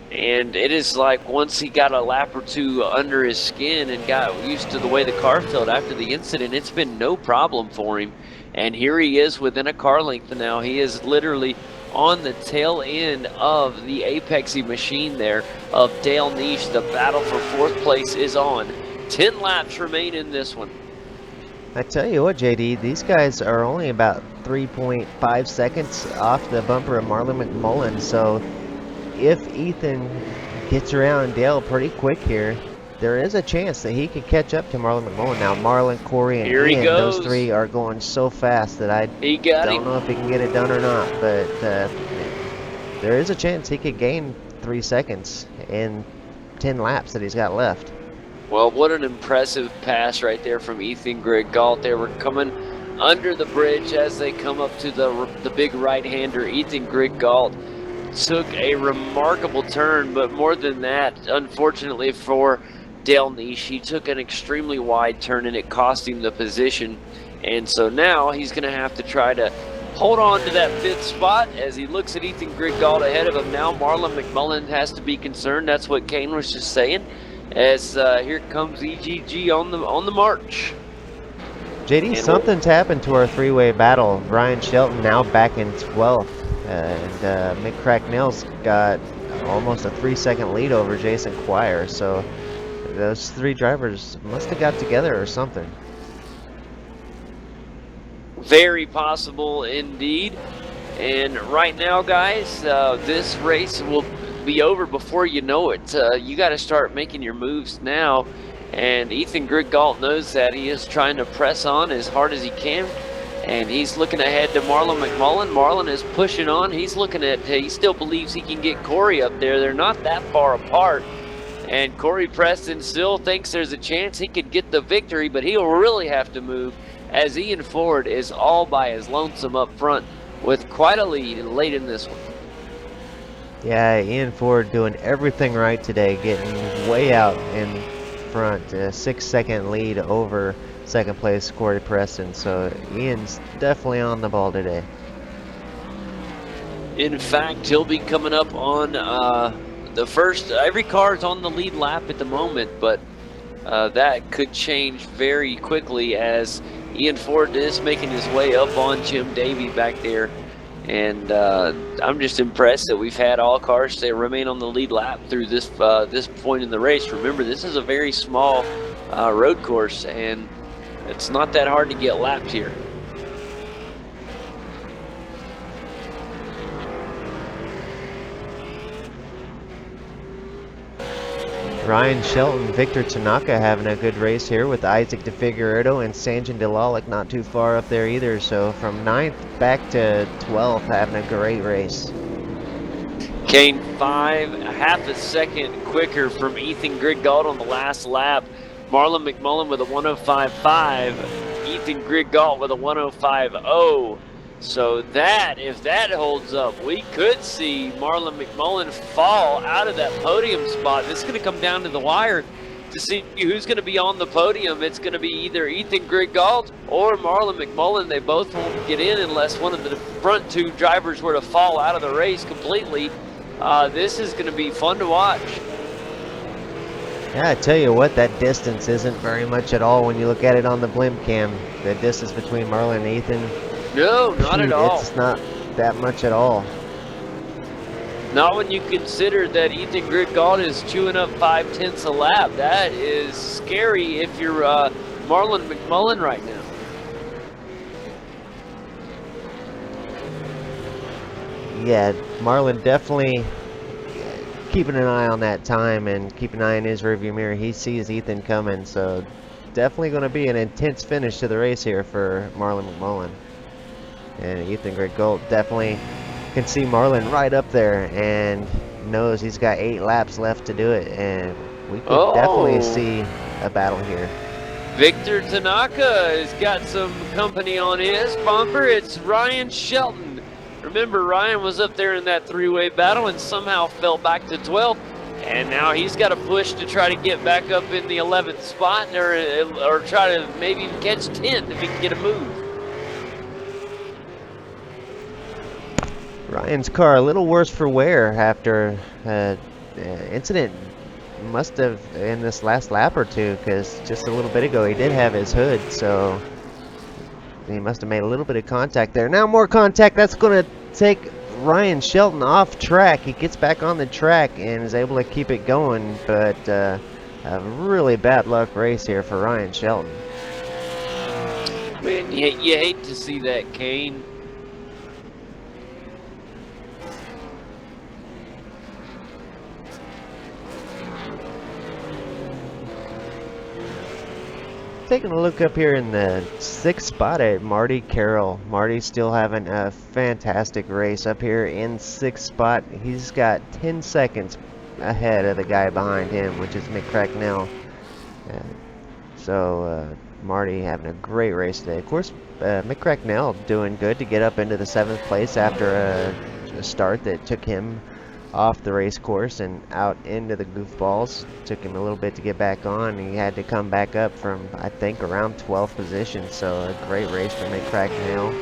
And it is like once he got a lap or 2 under his skin and got used to the way the car felt after the incident, it's been no problem for him. And here he is within a car length now. He is literally on the tail end of the Apexy machine there of Dale Niche. The battle for 4th place is on. 10 laps remain in this one. I tell you what, JD, these guys are only about 3.5 seconds off the bumper of Marlon McMullen. So if Ethan gets around Dale pretty quick here, there is a chance that he could catch up to Marlon McMullen. Now, Marlon, Corey, and Ian, those 3 are going so fast that I don't know if he can get it done or not. But there is a chance he could gain 3 seconds in 10 laps that he's got left. Well, what an impressive pass right there from Ethan Grigg-Gault. They were coming under the bridge as they come up to the big right-hander. Ethan Grigg-Gault took a remarkable turn, but more than that, unfortunately for Dale Niche, he took an extremely wide turn and it cost him the position. And so now he's going to have to try to hold on to that 5th spot as he looks at Ethan Grigg-Gault ahead of him now. Marlon McMullen has to be concerned. That's what Kane was just saying. As here comes EGG on the march. JD, and something's happened to our 3-way battle. Ryan Shelton now back in 12th, and Mick Cracknell's got almost a 3-second lead over Jason Quire. So those 3 drivers must have got together or something. Very possible indeed. And right now, guys, this race will be over before you know it. You got to start making your moves now. And Ethan Grigalt knows that. He is trying to press on as hard as he can. And he's looking ahead to Marlon McMullen. Marlon is pushing on. He's looking at, he still believes he can get Corey up there. They're not that far apart. And Corey Preston still thinks there's a chance he could get the victory, but he'll really have to move as Ian Ford is all by his lonesome up front with quite a lead late in this one. Yeah, Ian Ford doing everything right today, getting way out in front. A 6-second lead over second place Corey Preston. So Ian's definitely on the ball today. In fact, he'll be coming up on the first. Every car is on the lead lap at the moment, but that could change very quickly as Ian Ford is making his way up on Jim Davey back there. And I'm just impressed that we've had all cars stay remain on the lead lap through this this point in the race. Remember, this is a very small road course, and it's not that hard to get lapped here. Ryan Shelton, Victor Tanaka having a good race here with Isaac DeFigueiredo and Sanjin Delalic not too far up there either. So from 9th back to 12th, having a great race. Kane, half a second quicker from Ethan Grigalt on the last lap. Marlon McMullen with a 105.5. Ethan Grigalt with a 105.0. So that, if that holds up, we could see Marlon McMullen fall out of that podium spot. This is going to come down to the wire to see who's going to be on the podium. It's going to be either Ethan Grigalt or Marlon McMullen. They both won't get in unless one of the front two drivers were to fall out of the race completely. This is going to be fun to watch. Yeah, I tell you what, that distance isn't very much at all when you look at it on the blimp cam. The distance between Marlon and Ethan. No, not at all. It's not that much at all. Not when you consider that Ethan Grigalt is chewing up 5/10 a lap. That is scary if you're Marlon McMullen right now. Yeah, Marlon definitely keeping an eye on that time and keeping an eye in his rearview mirror. He sees Ethan coming, so definitely going to be an intense finish to the race here for Marlon McMullen. And Ethan Grigalt definitely can see Marlon right up there and knows he's got 8 laps left to do it. And we could definitely see a battle here. Victor Tanaka has got some company on his bumper. It's Ryan Shelton. Remember, Ryan was up there in that 3-way battle and somehow fell back to 12th. And now he's got to push to try to get back up in the 11th spot or try to maybe even catch 10th if he can get a move. Ryan's car a little worse for wear after incident. Must have in this last lap or two, because just a little bit ago he did have his hood, so he must have made a little bit of contact there. Now more contact. That's going to take Ryan Shelton off track. He gets back on the track and is able to keep it going, but a really bad luck race here for Ryan Shelton. Man, you hate to see that, Kane. Taking a look up here in the 6th spot at Marty Carroll. Marty's still having a fantastic race up here in 6th spot. He's got 10 seconds ahead of the guy behind him, which is Mick Cracknell. So Marty having a great race today. Of course, Mick Cracknell doing good to get up into the 7th place after a start that took him off the race course and out into the goofballs. Took him a little bit to get back on. He had to come back up from, I think, around 12th position. So a great race for Mick Cracknell.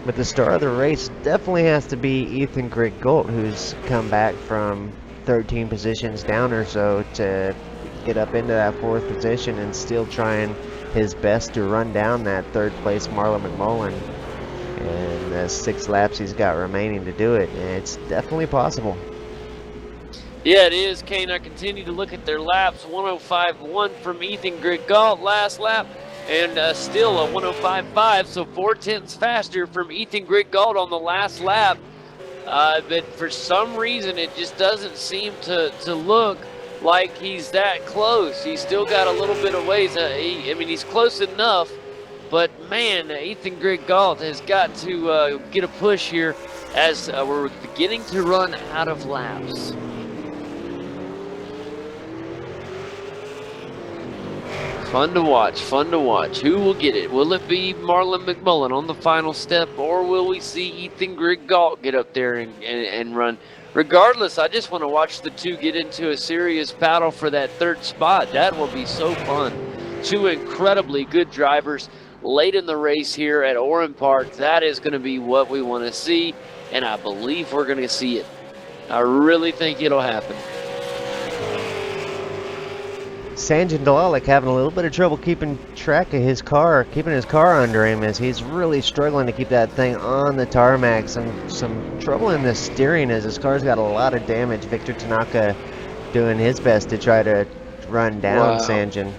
But the star of the race definitely has to be Ethan Grigalt, who's come back from 13 positions down or so to get up into that 4th position and still trying his best to run down that 3rd place Marlon McMullen. And the 6 laps he's got remaining to do it, and it's definitely possible. Yeah, it is, Kane. I continue to look at their laps. 105.1 from Ethan Grigalt last lap. and still a 105.5, so 4/10 faster from Ethan Griggault on the last lap. But for some reason, it just doesn't seem to look like he's that close. He's still got a little bit of ways. I mean, he's close enough, but man, Ethan Griggault has got to get a push here as we're beginning to run out of laps. Fun to watch, fun to watch. Who will get it? Will it be Marlon McMullen on the final step, or will we see Ethan Griggault get up there and run? Regardless, I just want to watch the two get into a serious battle for that third spot. That will be so fun. Two incredibly good drivers late in the race here at Oran Park. That is going to be what we want to see, and I believe we're going to see it. I really think it'll happen. Sanjin Dalalik having a little bit of trouble keeping track of his car, keeping his car under him as he's really struggling to keep that thing on the tarmac. Some trouble in the steering as his car's got a lot of damage. Victor Tanaka doing his best to try to run down Sanjin.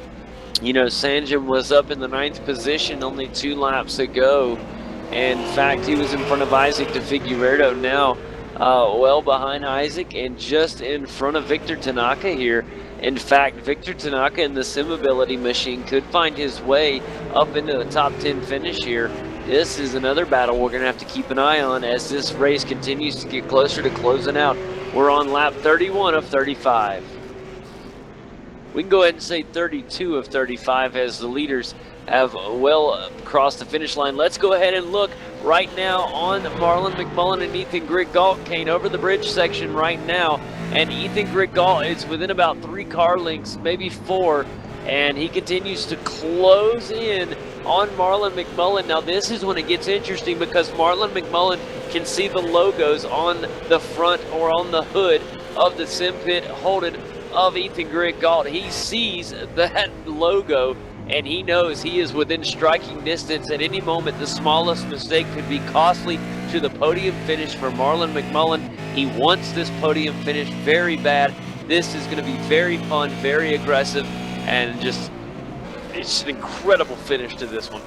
You know, Sanjin was up in the 9th position only 2 laps ago. In fact, he was in front of Isaac de Figueiredo now, well behind Isaac and just in front of Victor Tanaka here. In fact, Victor Tanaka in the SimAbility machine could find his way up into the top 10 finish here. This is another battle we're going to have to keep an eye on as this race continues to get closer to closing out. We're on lap 31 of 35. We can go ahead and say 32 of 35 as the leaders have well crossed the finish line. Let's go ahead and look right now on Marlon McMullen and Ethan Griggault. Kane over the bridge section right now, and Ethan Griggault is within about 3 car lengths, maybe 4, and he continues to close in on Marlon McMullen. Now this is when it gets interesting because Marlon McMullen can see the logos on the front or on the hood of the Sim Pit Holden of Ethan Griggault. He sees that logo and he knows he is within striking distance. At any moment, the smallest mistake could be costly to the podium finish for Marlon McMullen. He wants this podium finish very bad. This is going to be very fun, very aggressive, and just, it's an incredible finish to this one.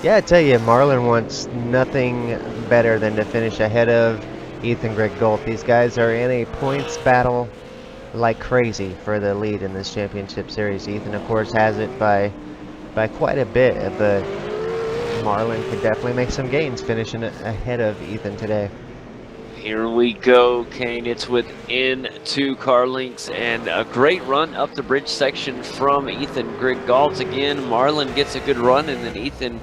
Yeah, I tell you, Marlon wants nothing better than to finish ahead of Ethan Griggault. These guys are in a points battle like crazy for the lead in this championship series. Ethan, of course, has it by quite a bit, but Marlon could definitely make some gains finishing ahead of Ethan today. Here we go, Kane. It's within 2 car lengths and a great run up the bridge section from Ethan Griggault. Again, Marlon gets a good run, and then Ethan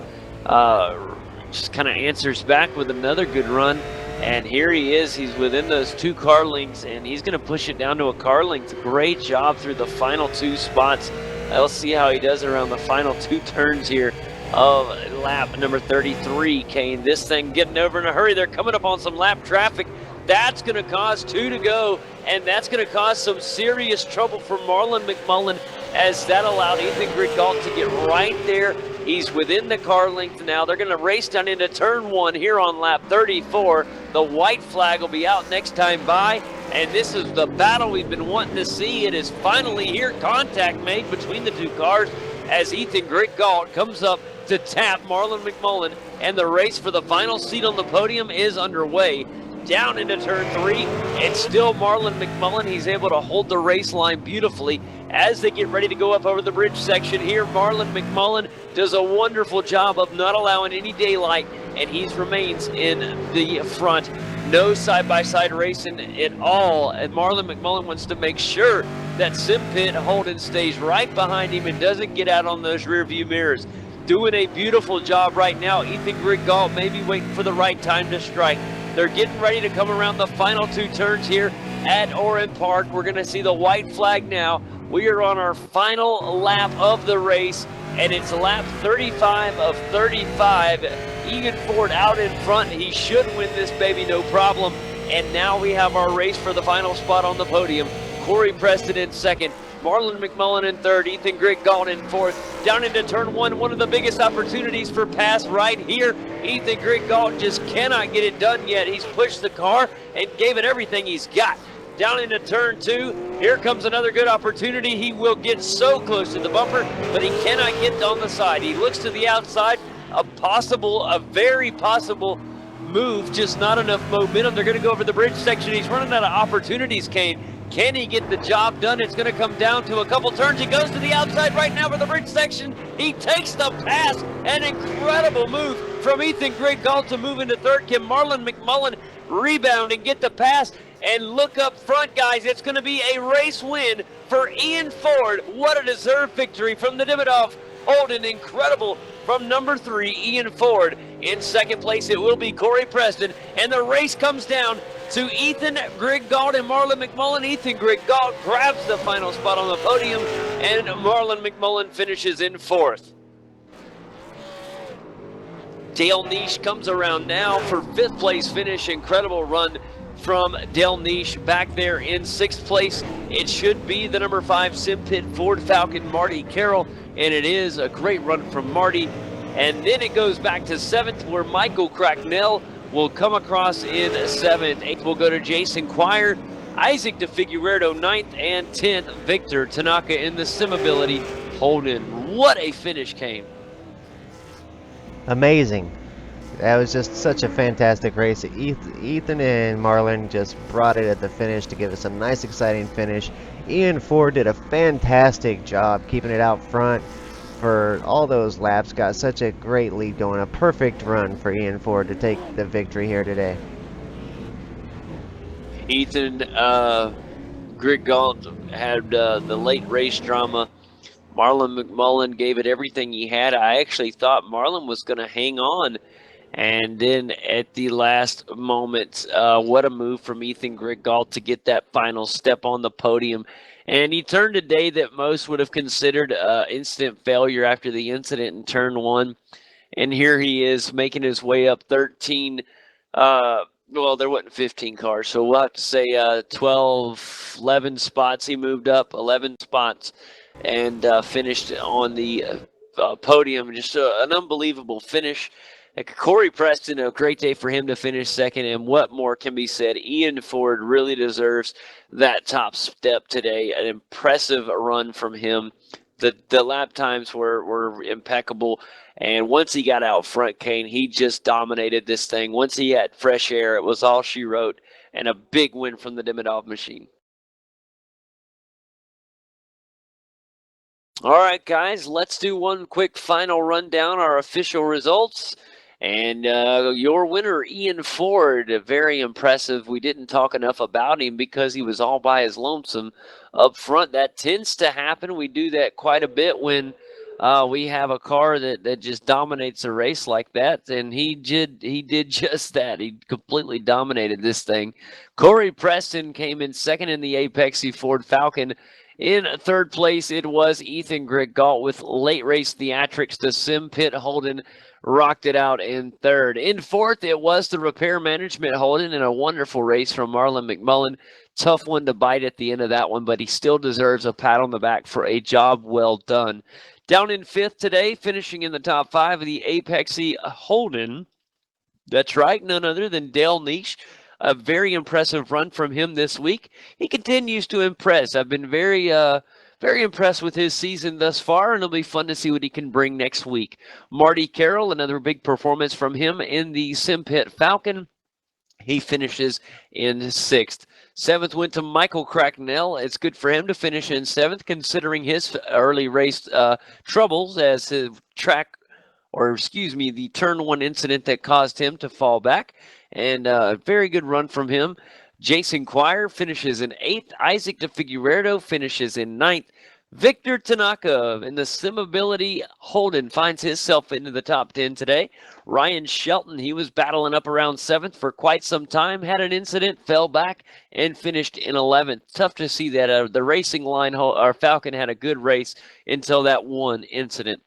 just kind of answers back with another good run. And here he is. He's within those 2 car lengths, and he's going to push it down to a car length. Great job through the final 2 spots. Let's see how he does around the final 2 turns here of lap number 33, Kane. This thing getting over in a hurry. They're coming up on some lap traffic. That's going to cause 2 to go, and that's going to cause some serious trouble for Marlon McMullen as that allowed Ethan Griggault to get right there. He's within the car length now. They're going to race down into turn 1 here on lap 34. The white flag will be out next time by, and this is the battle we've been wanting to see. It is finally here. Contact made between the 2 cars as Ethan Griggault comes up to tap Marlon McMullen, and the race for the final seat on the podium is underway. Down into turn 3, it's still Marlon McMullen. He's able to hold the race line beautifully as they get ready to go up over the bridge section here. Marlon McMullen does a wonderful job of not allowing any daylight, and he remains in the front. No side-by-side racing at all, and Marlon McMullen wants to make sure that Sim Pit Holden stays right behind him and doesn't get out on those rear view mirrors. Doing a beautiful job right now. Ethan Griggault maybe waiting for the right time to strike. They're getting ready to come around the final 2 turns here at Oran Park. We're going to see the white flag now. We are on our final lap of the race, and it's lap 35 of 35. Egan Ford out in front. He should win this baby, no problem. And now we have our race for the final spot on the podium. Corey Preston in second. Marlon McMullen in third, Ethan Griggault in fourth. Down into turn 1, one of the biggest opportunities for pass right here. Ethan Griggault just cannot get it done yet. He's pushed the car and gave it everything he's got. down into turn 2. Here comes another good opportunity. He will get so close to the bumper, but he cannot get on the side. He looks to the outside, a very possible move, just not enough momentum. They're going to go over the bridge section. He's running out of opportunities, Kane. Can he get the job done? It's going to come down to a couple turns. He goes to the outside right now for the bridge section. He takes the pass. An incredible move from Ethan Griggault to move into third. Can Marlon McMullen rebound and get the pass? And look up front, guys. It's going to be a race win for Ian Ford. What a deserved victory from the Davidoff Holden. Incredible from number 3, Ian Ford. In second place, it will be Corey Preston. And the race comes down to Ethan Griggault and Marlon McMullen. Ethan Griggault grabs the final spot on the podium, and Marlon McMullen finishes in 4th. Dale Niche comes around now for 5th place finish. Incredible run from Dale Niche back there in 6th place. It should be the number 5 Sim Pit Ford Falcon, Marty Carroll, and it is a great run from Marty. And then it goes back to 7th, where Michael Cracknell will come across in 7th. 8th will go to Jason Quire, Isaac DeFigueredo 9th, and 10th, Victor Tanaka in the Simability Holden. What a finish, Kane. Amazing. That was just such a fantastic race. Ethan and Marlon just brought it at the finish to give us a nice, exciting finish. Ian Ford did a fantastic job keeping it out front for all those laps. Got such a great lead going. A perfect run for Ian Ford to take the victory here today. Ethan Griggault had the late race drama. Marlon McMullen gave it everything he had. I actually thought Marlon was going to hang on. And then at the last moment, what a move from Ethan Griggault to get that final step on the podium. And he turned a day that most would have considered instant failure after the incident in turn 1. And here he is making his way up 13. Well, there wasn't 15 cars, so we'll have to say 12, 11 spots. He moved up 11 spots and finished on the podium. Just an unbelievable finish. Corey Preston, a great day for him to finish 2nd, and what more can be said? Ian Ford really deserves that top step today. An impressive run from him. The lap times were impeccable, and once he got out front, Kane, he just dominated this thing. Once he had fresh air, it was all she wrote, and a big win from the Davidoff machine. All right, guys, let's do one quick final rundown, our official results. And your winner, Ian Ford, very impressive. We didn't talk enough about him because he was all by his lonesome up front. That tends to happen. We do that quite a bit when we have a car that just dominates a race like that. And he did just that. He completely dominated this thing. Corey Preston came in 2nd in the Apexi Ford Falcon. In 3rd place, it was Ethan Griggault with late race theatrics. The Sim Pit Holden rocked it out in 3rd. In 4th, it was the Repair Management Holden in a wonderful race from Marlon McMullen. Tough one to bite at the end of that one, but he still deserves a pat on the back for a job well done. Down in 5th today, finishing in the top 5 of the Apexi Holden. That's right, none other than Dale Niche. A very impressive run from him this week. He continues to impress. I've been very impressed with his season thus far, and it'll be fun to see what he can bring next week. Marty Carroll, another big performance from him in the Sim Pit Falcon. He finishes in 6th. 7th went to Michael Cracknell. It's good for him to finish in 7th, considering his early race troubles as his the turn 1 incident that caused him to fall back. And a very good run from him. Jason Quire finishes in 8th. Isaac DeFigueredo finishes in 9th. Victor Tanaka in the Simability Holden finds himself into the top 10 today. Ryan Shelton, he was battling up around 7th for quite some time, had an incident, fell back, and finished in 11th. Tough to see that the racing line, our Falcon had a good race until that one incident.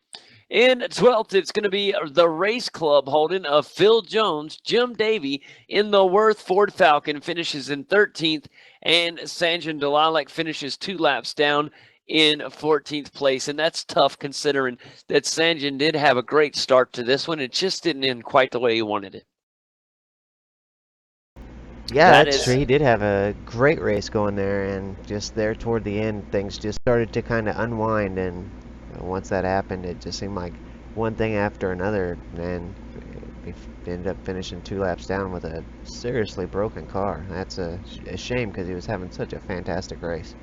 In 12th, it's going to be the Race Club Holden of Phil Jones. Jim Davey in the Worth Ford Falcon finishes in 13th, and Sanjan Dalalek finishes 2 laps down in 14th place. And that's tough considering that Sanjan did have a great start to this one. It just didn't end quite the way he wanted it. Yeah, That that's true. is He did have a great race going there, and just there toward the end, things just started to kind of unwind. And once that happened, it just seemed like one thing after another, and he ended up finishing 2 laps down with a seriously broken car. That's a shame because he was having such a fantastic race.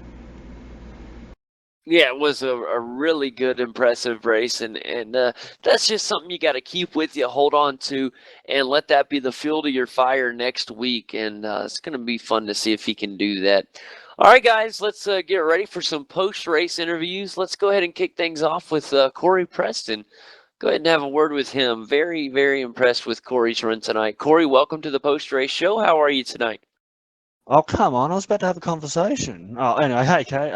Yeah, it was a really good, impressive race, and that's just something you got to keep with you, hold on to, and let that be the fuel to your fire next week. And it's going to be fun to see if he can do that. All right, guys, let's get ready for some post-race interviews. Let's go ahead and kick things off with Corey Preston. Go ahead and have a word with him. Very, very impressed with Corey's run tonight. Corey, welcome to the post-race show. How are you tonight? Oh, come on. I was about to have a conversation. Oh, anyway, hey, Kate.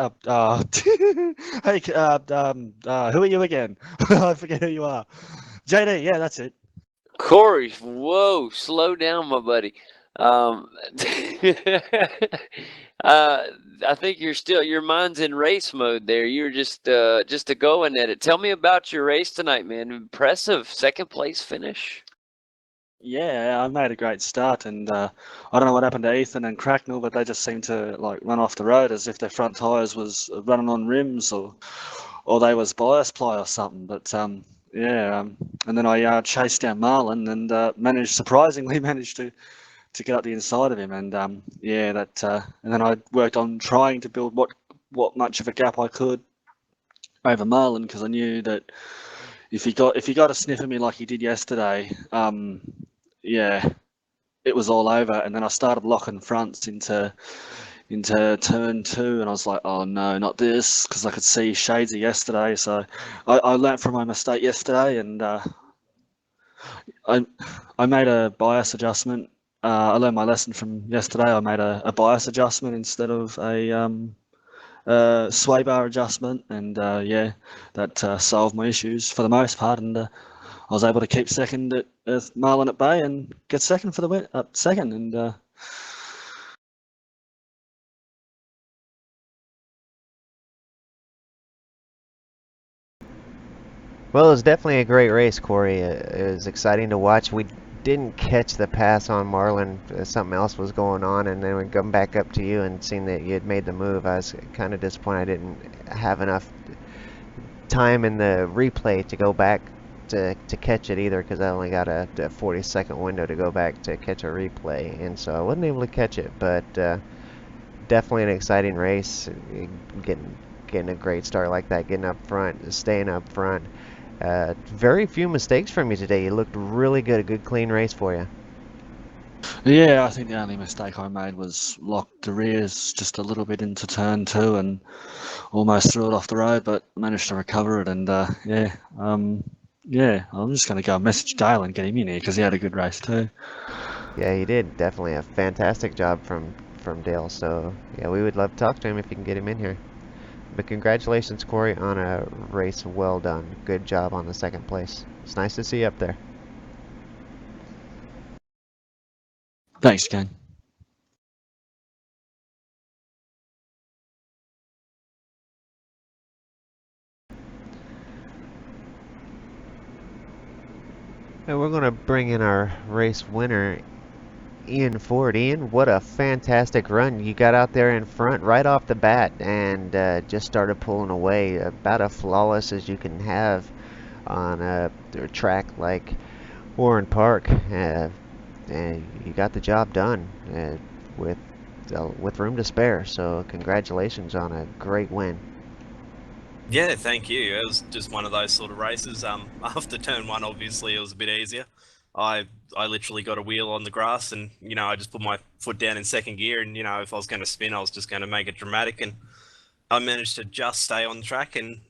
Hey, who are you again? I forget who you are. JD, yeah, that's it. Corey, whoa, slow down, my buddy. Um, I think your mind's in race mode there. You're just a going at it. Tell me about your race tonight, man. Impressive second place finish. Yeah, I made a great start, and I don't know what happened to Ethan and Cracknell, but they just seemed to like run off the road as if their front tyres was running on rims, or they was bias ply or something. But yeah, and then I chased down Marlon and surprisingly managed to get up the inside of him, and yeah, and then I worked on trying to build what much of a gap I could over Marlon because I knew that if he got a sniff of me like he did yesterday, yeah, it was all over. And then I started locking fronts into turn two, and I was like, oh no, not this, because I could see shades of yesterday. So I learnt from my mistake yesterday, and I I made a bias adjustment. I learned my lesson from yesterday. I made a bias adjustment instead of a sway bar adjustment, and yeah, that solved my issues for the most part. And I was able to keep second at Marlin at Bay and get second for the win. Second, and Well, it was definitely a great race, Corey. It was exciting to watch. We didn't catch the pass on Marlin. Something else was going on, and then we come back up to you and seen that you had made the move. I was kind of disappointed I didn't have enough time in the replay to go back to catch it either, because I only got a 40-second window to go back to catch a replay, and so I wasn't able to catch it. But definitely an exciting race. Getting a great start like that, getting up front, staying up front. Very few mistakes from you today. You looked really good. A good, clean race for you. yeah, I think the only mistake I made was locked the rears just a little bit into turn two and almost threw it off the road, but managed to recover it. And yeah, yeah, I'm just going to go message Dale and get him in here because he had a good race too. Yeah, he did. Definitely a fantastic job from Dale. So yeah, we would love to talk to him if you can get him in here. But congratulations, Corey, on a race well done. Good job on the second place. It's nice to see you up there. Thanks, Ken. And we're going to bring in our race winner, Ian Ford. Ian, what a fantastic run. You got out there in front right off the bat and just started pulling away. About as flawless as you can have on a track like Oran Park. And you got the job done with room to spare. So congratulations on a great win. Yeah, thank you. It was just one of those sort of races. After turn one, obviously it was a bit easier. I literally got a wheel on the grass, and I just put my foot down in second gear, and if I was going to spin, I was just going to make it dramatic, and I managed to just stay on the track. And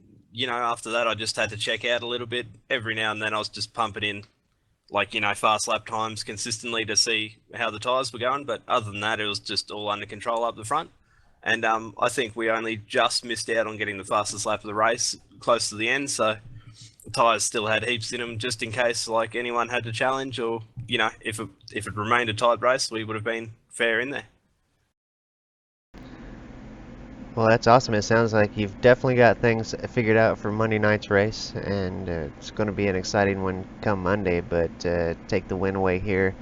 after that, I just had to check out a little bit. Every now and then, I was just pumping in fast lap times consistently to see how the tyres were going. But other than that, it was just all under control up the front. And I think we only just missed out on getting the fastest lap of the race close to the end. So the tyres still had heaps in them just in case anyone had to challenge, or, if it remained a tight race, we would have been fair in there. Well, that's awesome. It sounds like you've definitely got things figured out for Monday night's race, and it's going to be an exciting one come Monday, but take the win away here.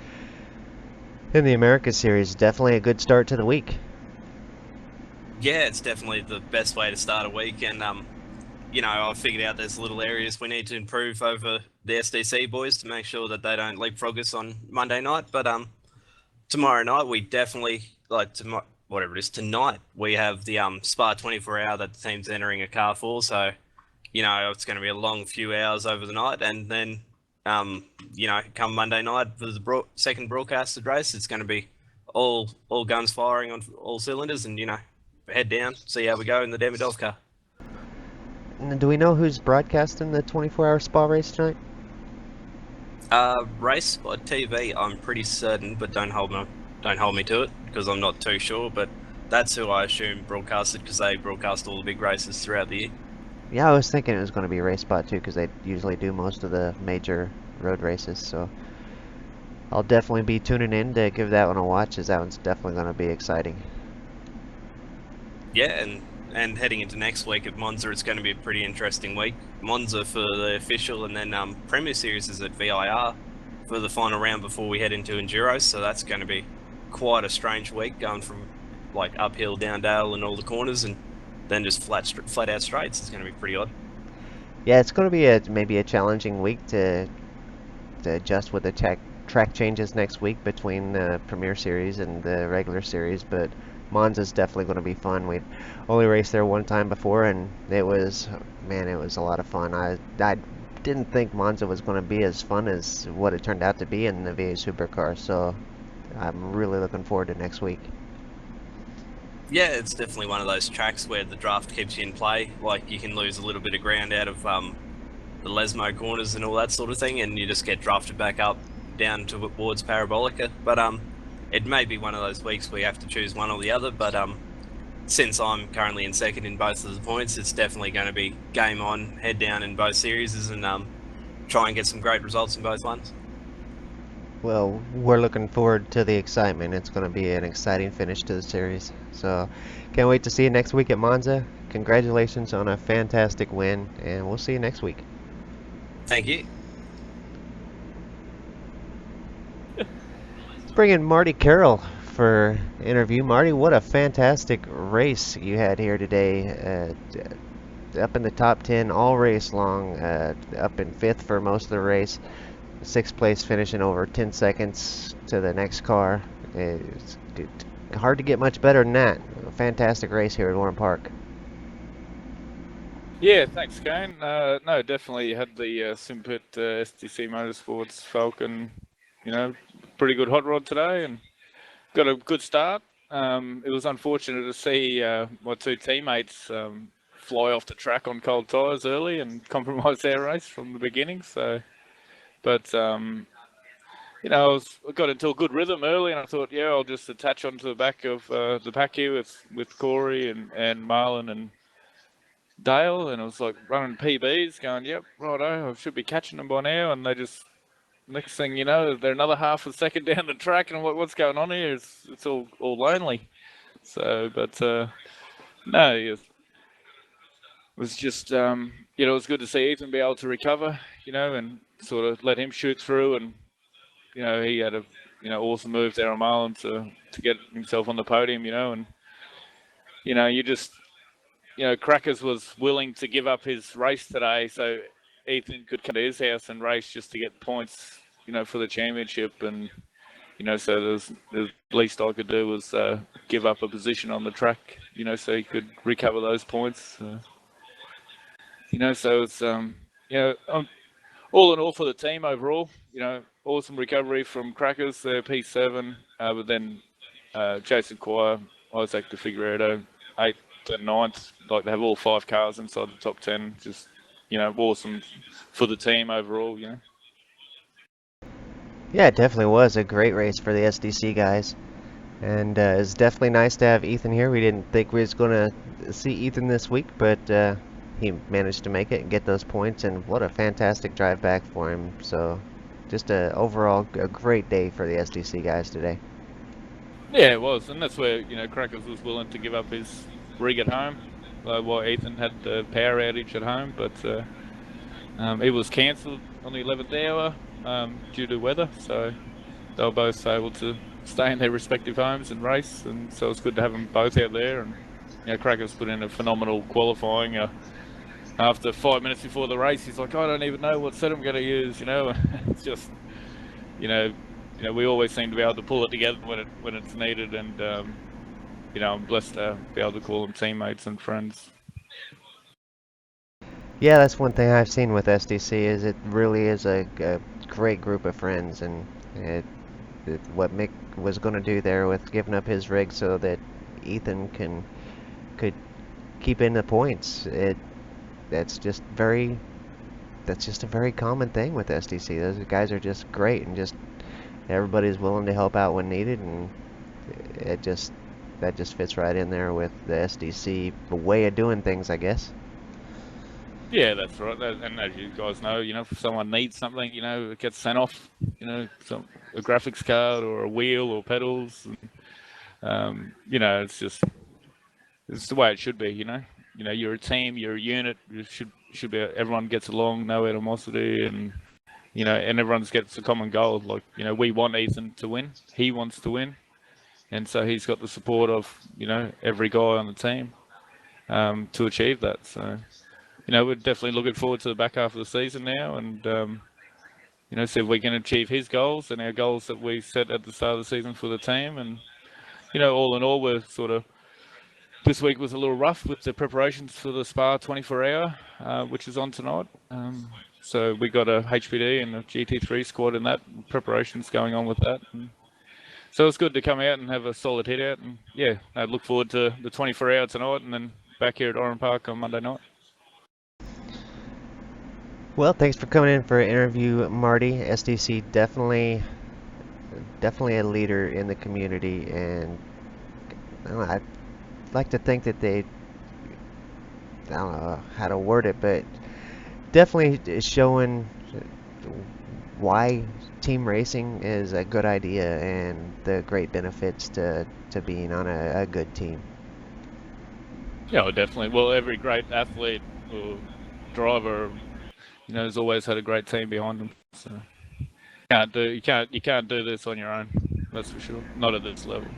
In the America Series, definitely a good start to the week. Yeah, it's definitely the best way to start a week, and I've figured out there's little areas we need to improve over the SDC boys to make sure that they don't leapfrog us on Monday night. But tomorrow night we definitely whatever it is tonight we have the Spa 24 hour that the team's entering a car for. So it's going to be a long few hours over the night, and then come Monday night for the second broadcasted race, it's going to be all guns firing on all cylinders, and head down, see how we go in the Demidov car. And do we know who's broadcasting the 24-hour Spa race tonight? Race Spot TV, I'm pretty certain, but don't hold me to it because I'm not too sure. But that's who I assume broadcasted, because they broadcast all the big races throughout the year. Yeah, I was thinking it was going to be Race Spot too, because they usually do most of the major road races. So I'll definitely be tuning in to give that one a watch, as that one's definitely going to be exciting. Yeah, and heading into next week at Monza, it's going to be a pretty interesting week. Monza for the official, and then Premier Series is at VIR for the final round before we head into Enduros. So that's going to be quite a strange week, going from like uphill, down dale, and all the corners, and then just flat out straights. It's going to be pretty odd. Yeah, it's going to be maybe a challenging week to adjust with the track changes next week between the Premier Series and the regular series, but Monza's definitely going to be fun. We only raced there one time before, and it was a lot of fun. I didn't think Monza was going to be as fun as what it turned out to be in the V8 Supercars, so I'm really looking forward to next week. Yeah, it's definitely one of those tracks where the draft keeps you in play. Like, you can lose a little bit of ground out of the Lesmo corners and all that sort of thing, and you just get drafted back up down towards Parabolica. But it may be one of those weeks where you have to choose one or the other. But since I'm currently in second in both of the points, it's definitely going to be game on, head down in both series, and try and get some great results in both ones. Well, we're looking forward to the excitement. It's going to be an exciting finish to the series. So, can't wait to see you next week at Monza. Congratulations on a fantastic win, and we'll see you next week. Thank you. Let's bring in Marty Carroll for interview. Marty, what a fantastic race you had here today. Up in the top 10 all race long, up in 5th for most of the race. 6th place finish in over 10 seconds to the next car. It's hard to get much better than that. A fantastic race here at Oran Park. Yeah, thanks, Kane. No, definitely had the Simpet STC Motorsports Falcon, pretty good hot rod today, and got a good start. It was unfortunate to see my two teammates fly off the track on cold tyres early and compromise their race from the beginning. But I got into a good rhythm early, and I thought, I'll just attach onto the back of the pack here with Corey and Marlon and Dale, and I was like running PBs, going, yep, righto, I should be catching them by now. And they just, next thing you know, they're another half a second down the track, and what's going on here? It's all lonely. So, but no, it was just, it was good to see Ethan be able to recover, and sort of let him shoot through, and he had a awesome move there on Marlon to get himself on the podium, and you just. Crackers was willing to give up his race today so Ethan could come to his house and race just to get points, for the championship. And, so the least I could do was give up a position on the track, so he could recover those points. So it's, all in all for the team overall, awesome recovery from Crackers, their P7, but then Jason Quire, Isaac De Figueiredo, 8th and 9th, like they have all 5 cars inside the top 10. Just, awesome for the team overall, Yeah, it definitely was a great race for the SDC guys. And it's definitely nice to have Ethan here. We didn't think we was going to see Ethan this week, but he managed to make it and get those points. And what a fantastic drive back for him. So just overall a great day for the SDC guys today. Yeah, it was. And that's where, Crackers was willing to give up his rig at home, while Ethan had the power outage at home, but it was cancelled on the 11th hour due to weather, so they were both able to stay in their respective homes and race, and so it's good to have them both out there. And Cracker's put in a phenomenal qualifying. After 5 minutes before the race, he's like, I don't even know what set I'm going to use. It's just, we always seem to be able to pull it together when it's needed, and I'm blessed to be able to call them teammates and friends. Yeah, that's one thing I've seen with SDC is it really is a great group of friends, and what Mick was going to do there with giving up his rig so that Ethan could keep in the points. That's just a very common thing with SDC. Those guys are just great, and just everybody's willing to help out when needed, and that just fits right in there with the SDC way of doing things, I guess. Yeah, that's right. And as you guys know, if someone needs something, it gets sent off, a graphics card or a wheel or pedals. And, it's the way it should be, you're a team, you're a unit, you should be, everyone gets along, no animosity, and, and everyone gets a common goal. Like, we want Ethan to win, he wants to win. And so he's got the support of, every guy on the team to achieve that. So, we're definitely looking forward to the back half of the season now, and see if we can achieve his goals and our goals that we set at the start of the season for the team. And all in all, we're this week was a little rough with the preparations for the Spa 24-hour, which is on tonight. So we got a HPD and a GT3 squad in that, preparations going on with that. And so it's good to come out and have a solid hit out, and I look forward to the 24-hour tonight, and then back here at Oran Park on Monday night. Well, thanks for coming in for an interview, Marty. SDC definitely a leader in the community, and I'd like to think that I don't know how to word it, but definitely is showing why team racing is a good idea and the great benefits to being on a good team. Yeah, definitely. Well, every great athlete or driver, has always had a great team behind them. So you can't do this on your own. That's for sure. Not at this level.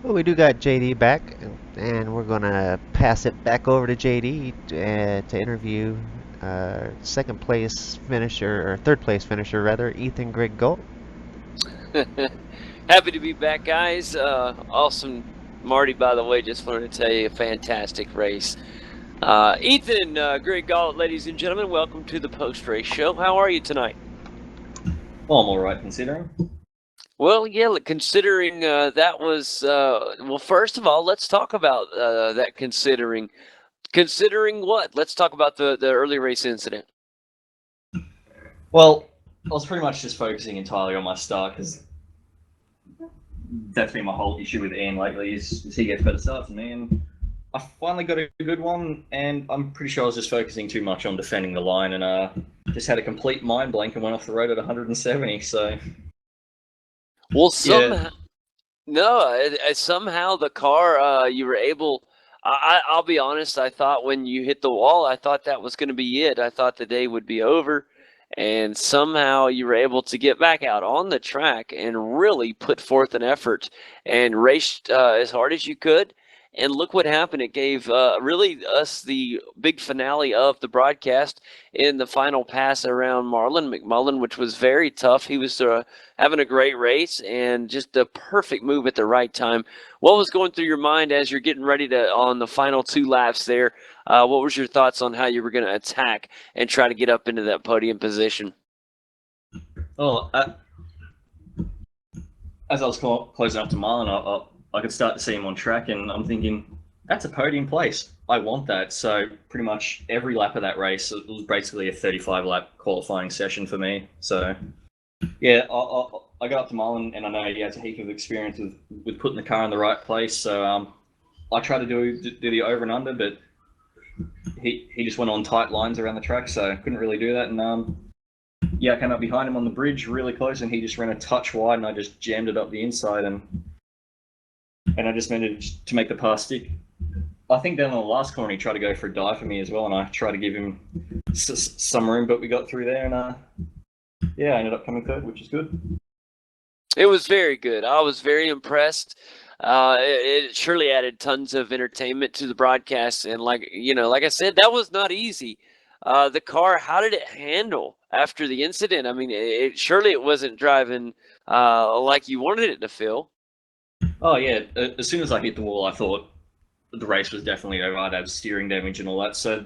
Well, we do got JD back, and we're gonna pass it back over to JD to interview third place finisher rather, Ethan Greg Galt. Happy to be back, guys. Awesome. Marty, by the way, just wanted to tell you, a fantastic race. Ethan, Greg Galt, ladies and gentlemen, welcome to the post-race show. How are you tonight? Well, I'm all right considering. Well, yeah, considering that was, well, first of all, let's talk about that considering. Considering what? Let's talk about the early race incident. Well, I was pretty much just focusing entirely on my start because that's been my whole issue with Ian lately is he gets better starts than me, and I finally got a good one, and I'm pretty sure I was just focusing too much on defending the line and just had a complete mind blank and went off the road at 170, so... Well, somehow... No, somehow the car, you were able... I'll be honest, I thought when you hit the wall, I thought that was going to be it. I thought the day would be over, and somehow you were able to get back out on the track and really put forth an effort and raced as hard as you could. And look what happened. It gave really us the big finale of the broadcast in the final pass around Marlon McMullen, which was very tough. He was having a great race and just the perfect move at the right time. What was going through your mind as you're getting ready on the final 2 laps there? What was your thoughts on how you were going to attack and try to get up into that podium position? Oh, as I was closing up to Marlon, I could start to see him on track, and I'm thinking, that's a podium place. I want that. So pretty much every lap of that race, it was basically a 35-lap qualifying session for me. So, yeah, I got up to Marlon, and I know he has a heap of experience with putting the car in the right place. So I tried to do the over and under, but he just went on tight lines around the track, so couldn't really do that. And yeah, I came up behind him on the bridge really close, and he just ran a touch wide, and I just jammed it up the inside, and I just managed to make the pass stick. I think down on the last corner he tried to go for a dive for me as well, and I tried to give him some room, but we got through there, and yeah, I ended up coming third, which is good. It was very good. I was very impressed. It surely added tons of entertainment to the broadcast, and like I said, that was not easy. The car, how did it handle after the incident? I mean, surely it wasn't driving like you wanted it to feel. Oh yeah, as soon as I hit the wall, I thought the race was definitely over. I'd have steering damage and all that. So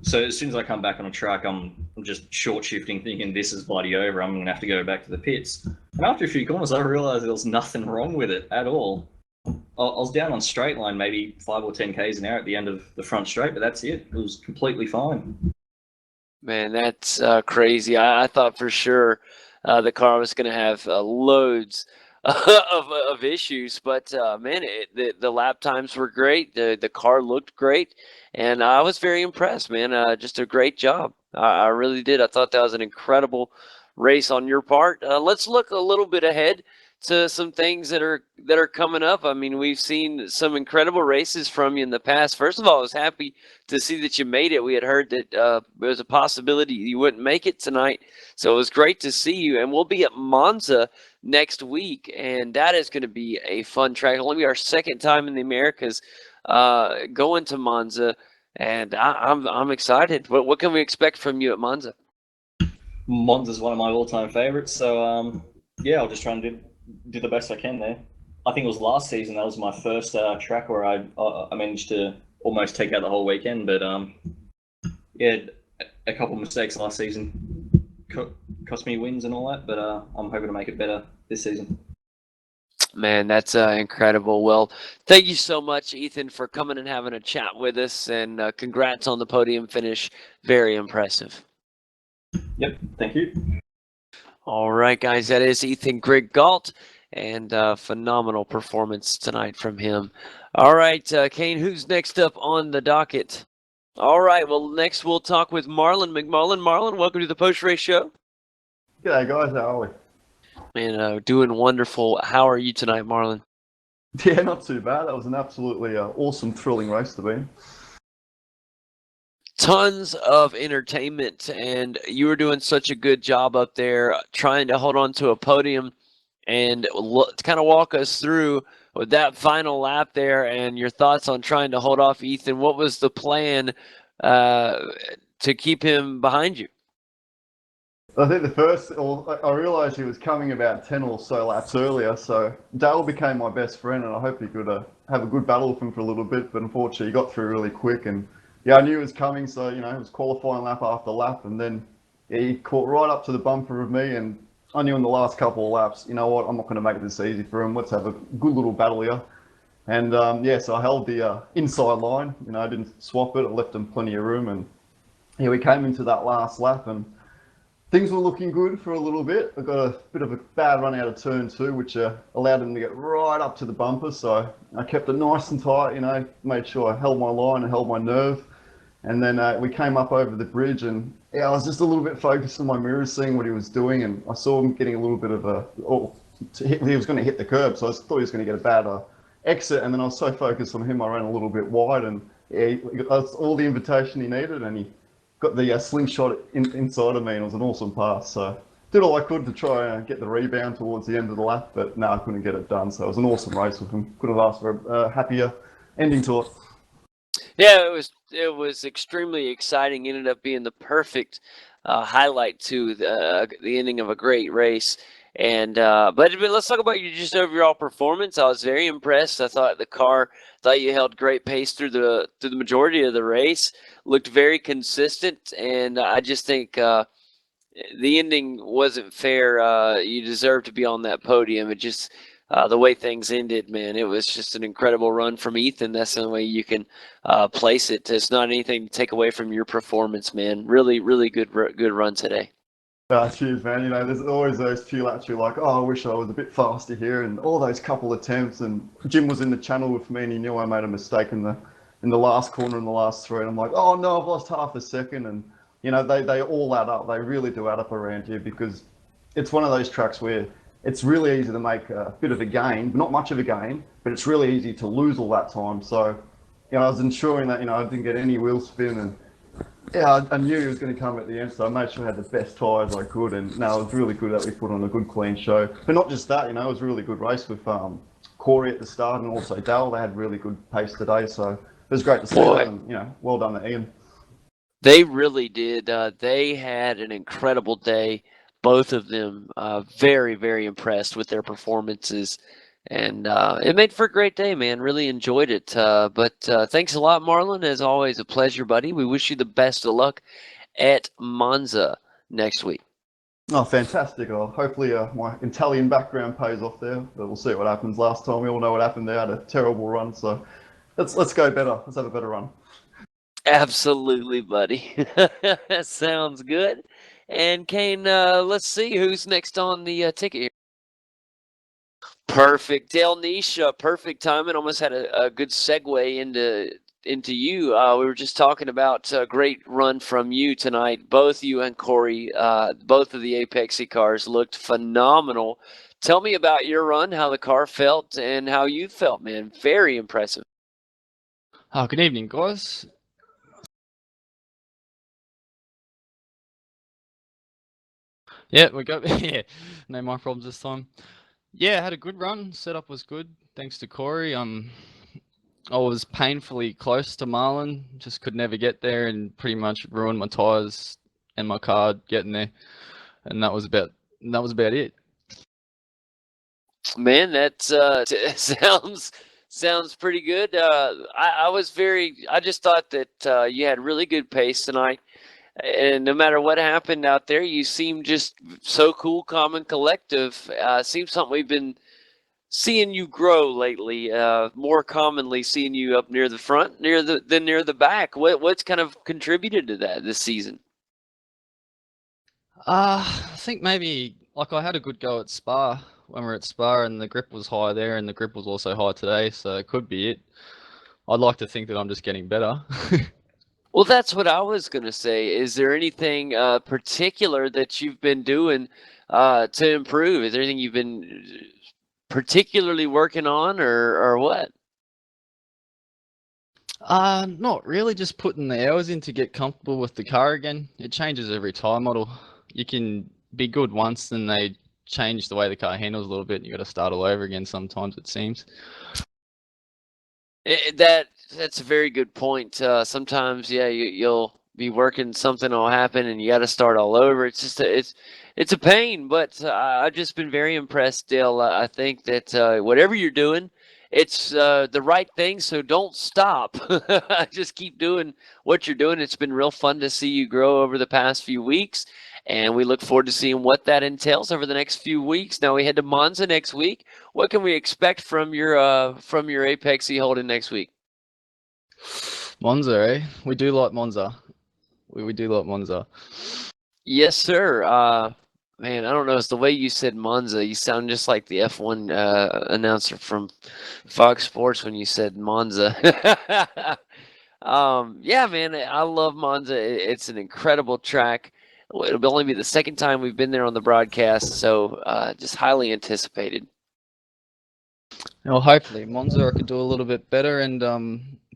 as soon as I come back on a track, I'm just short shifting, thinking this is bloody over. I'm gonna have to go back to the pits. And after a few corners, I realised there was nothing wrong with it at all. I was down on straight line, maybe 5 or 10 k's an hour at the end of the front straight, but that's it. It was completely fine. Man, that's crazy. I thought for sure the car was going to have loads of issues, but man, the lap times were great. The car looked great, and I was very impressed, man. Just a great job. I really did. I thought that was an incredible race on your part. Let's look a little bit ahead to some things that are coming up. I mean, we've seen some incredible races from you in the past. First of all, I was happy to see that you made it. We had heard that there was a possibility you wouldn't make it tonight, so it was great to see you. And we'll be at Monza next week, and that is going to be a fun track. It'll only be our second time in the Americas going to Monza, and I'm excited. What can we expect from you at Monza? Monza's one of my all-time favourites, so yeah, I'll just try and do the best I can there. I think it was last season. That was my first track where I managed to almost take out the whole weekend, but yeah, a couple of mistakes last season cost me wins and all that. But I'm hoping to make it better this season. Man, that's incredible. Well, thank you so much, Ethan, for coming and having a chat with us, and congrats on the podium finish. Very impressive. Yep, thank you. All right, guys, that is Ethan Griggault, and phenomenal performance tonight from him. All right, Kane, who's next up on the docket? All right, well, next we'll talk with Marlon McMullen. Marlon, welcome to the post-race show. G'day, guys. How are we? Man, doing wonderful. How are you tonight, Marlon? Yeah, not too bad. That was an absolutely awesome, thrilling race to be in. Tons of entertainment, and you were doing such a good job up there trying to hold on to a podium, and kind of walk us through with that final lap there and your thoughts on trying to hold off Ethan. What was the plan to keep him behind you? I think I realised he was coming about 10 or so laps earlier, so Dale became my best friend, and I hope he could have a good battle with him for a little bit, but unfortunately he got through really quick, and yeah, I knew he was coming, so it was qualifying lap after lap, and then he caught right up to the bumper of me, and I knew in the last couple of laps, you know what, I'm not going to make this easy for him. Let's have a good little battle here. And yeah, so I held the inside line. I didn't swap it. I left him plenty of room. And yeah, we came into that last lap, and things were looking good for a little bit. I got a bit of a bad run out of turn 2, which allowed him to get right up to the bumper. So I kept it nice and tight, made sure I held my line and held my nerve. And then we came up over the bridge, and yeah, I was just a little bit focused on my mirrors, seeing what he was doing, and I saw him getting a little bit of he was going to hit the curb, so I thought he was going to get a bad exit, and then I was so focused on him, I ran a little bit wide, and yeah, he got all the invitation he needed, and he got the slingshot inside of me, and it was an awesome pass. So did all I could to try and get the rebound towards the end of the lap, but no, I couldn't get it done. So it was an awesome race with him. Could have asked for a happier ending to it. Yeah, it was extremely exciting. Ended up being the perfect highlight to the ending of a great race. And but let's talk about your just overall performance. I was very impressed. I thought you held great pace through the majority of the race. Looked very consistent, and I just think the ending wasn't fair. You deserve to be on that podium. It just the way things ended, man, it was just an incredible run from Ethan. That's the only way you can place it. It's not anything to take away from your performance, man. Really, really good run today. Cheers, man. There's always those few laps you're like, oh, I wish I was a bit faster here, and all those couple attempts. And Jim was in the channel with me, and he knew I made a mistake in the last corner in the last 3. And I'm like, oh no, I've lost half a second. And they all add up. They really do add up around here, because it's one of those tracks where it's really easy to make a bit of a gain, not much of a gain, but it's really easy to lose all that time. So, I was ensuring that, I didn't get any wheel spin, and Yeah, I knew he was going to come at the end, so I made sure I had the best tyres I could. And no, it was really good that we put on a good, clean show. But not just that, you know, it was a really good race with Corey at the start and also Dale. They had really good pace today, so it was great to see that. And, you know, well done to Ian. They really did. They had an incredible day. Both of them very, very impressed with their performances. And it made for a great day, man. Really enjoyed it. But thanks a lot, Marlon. As always, a pleasure, buddy. We wish you the best of luck at Monza next week. Oh, fantastic. Hopefully my Italian background pays off there, but we'll see what happens. Last time we all know what happened there. I had a terrible run, so let's go better. Let's have a better run. Absolutely, buddy. Sounds good. And Kane, let's see who's next on the ticket here. Perfect. Dale Niche, perfect timing. Almost had a good segue into you. We were just talking about a great run from you tonight. Both you and Corey, both of the Apexy cars looked phenomenal. Tell me about your run, how the car felt, and how you felt, man. Very impressive. Good evening, guys. Yeah, we got yeah, no mic problems this time. Yeah, had a good run. Setup was good, thanks to Corey. I was painfully close to Marlon, just could never get there, and pretty much ruined my tires and my car getting there, and that was about it. Man, that sounds pretty good. I just thought that you had really good pace tonight. And no matter what happened out there, you seem just so cool, calm, and collective. Seems something we've been seeing you grow lately. More commonly, seeing you up near the front, than near the back. What's kind of contributed to that this season? I think maybe like I had a good go at Spa when we were at Spa, and the grip was high there, and the grip was also high today, so it could be it. I'd like to think that I'm just getting better. Well, that's what I was going to say. Is there anything particular that you've been doing to improve? Is there anything you've been particularly working on, or what? Not really, just putting the hours in to get comfortable with the car again. It changes every tire model. You can be good once, then they change the way the car handles a little bit, and you got to start all over again sometimes, it seems. That's a very good point. Sometimes, yeah, you'll be working, something will happen, and you got to start all over. It's just it's a pain, but I've just been very impressed, Dale. I think that whatever you're doing, it's the right thing. So don't stop. Just keep doing what you're doing. It's been real fun to see you grow over the past few weeks, and we look forward to seeing what that entails over the next few weeks. Now we head to Monza next week. What can we expect from your Apexy holding next week? Monza, eh? We do like Monza. We do like Monza. Yes, sir. Man, I don't know. It's the way you said Monza. You sound just like the F1 announcer from Fox Sports when you said Monza. Yeah, man, I love Monza. It's an incredible track. It'll only be the second time we've been there on the broadcast, so just highly anticipated. Well, hopefully Monza I could do a little bit better and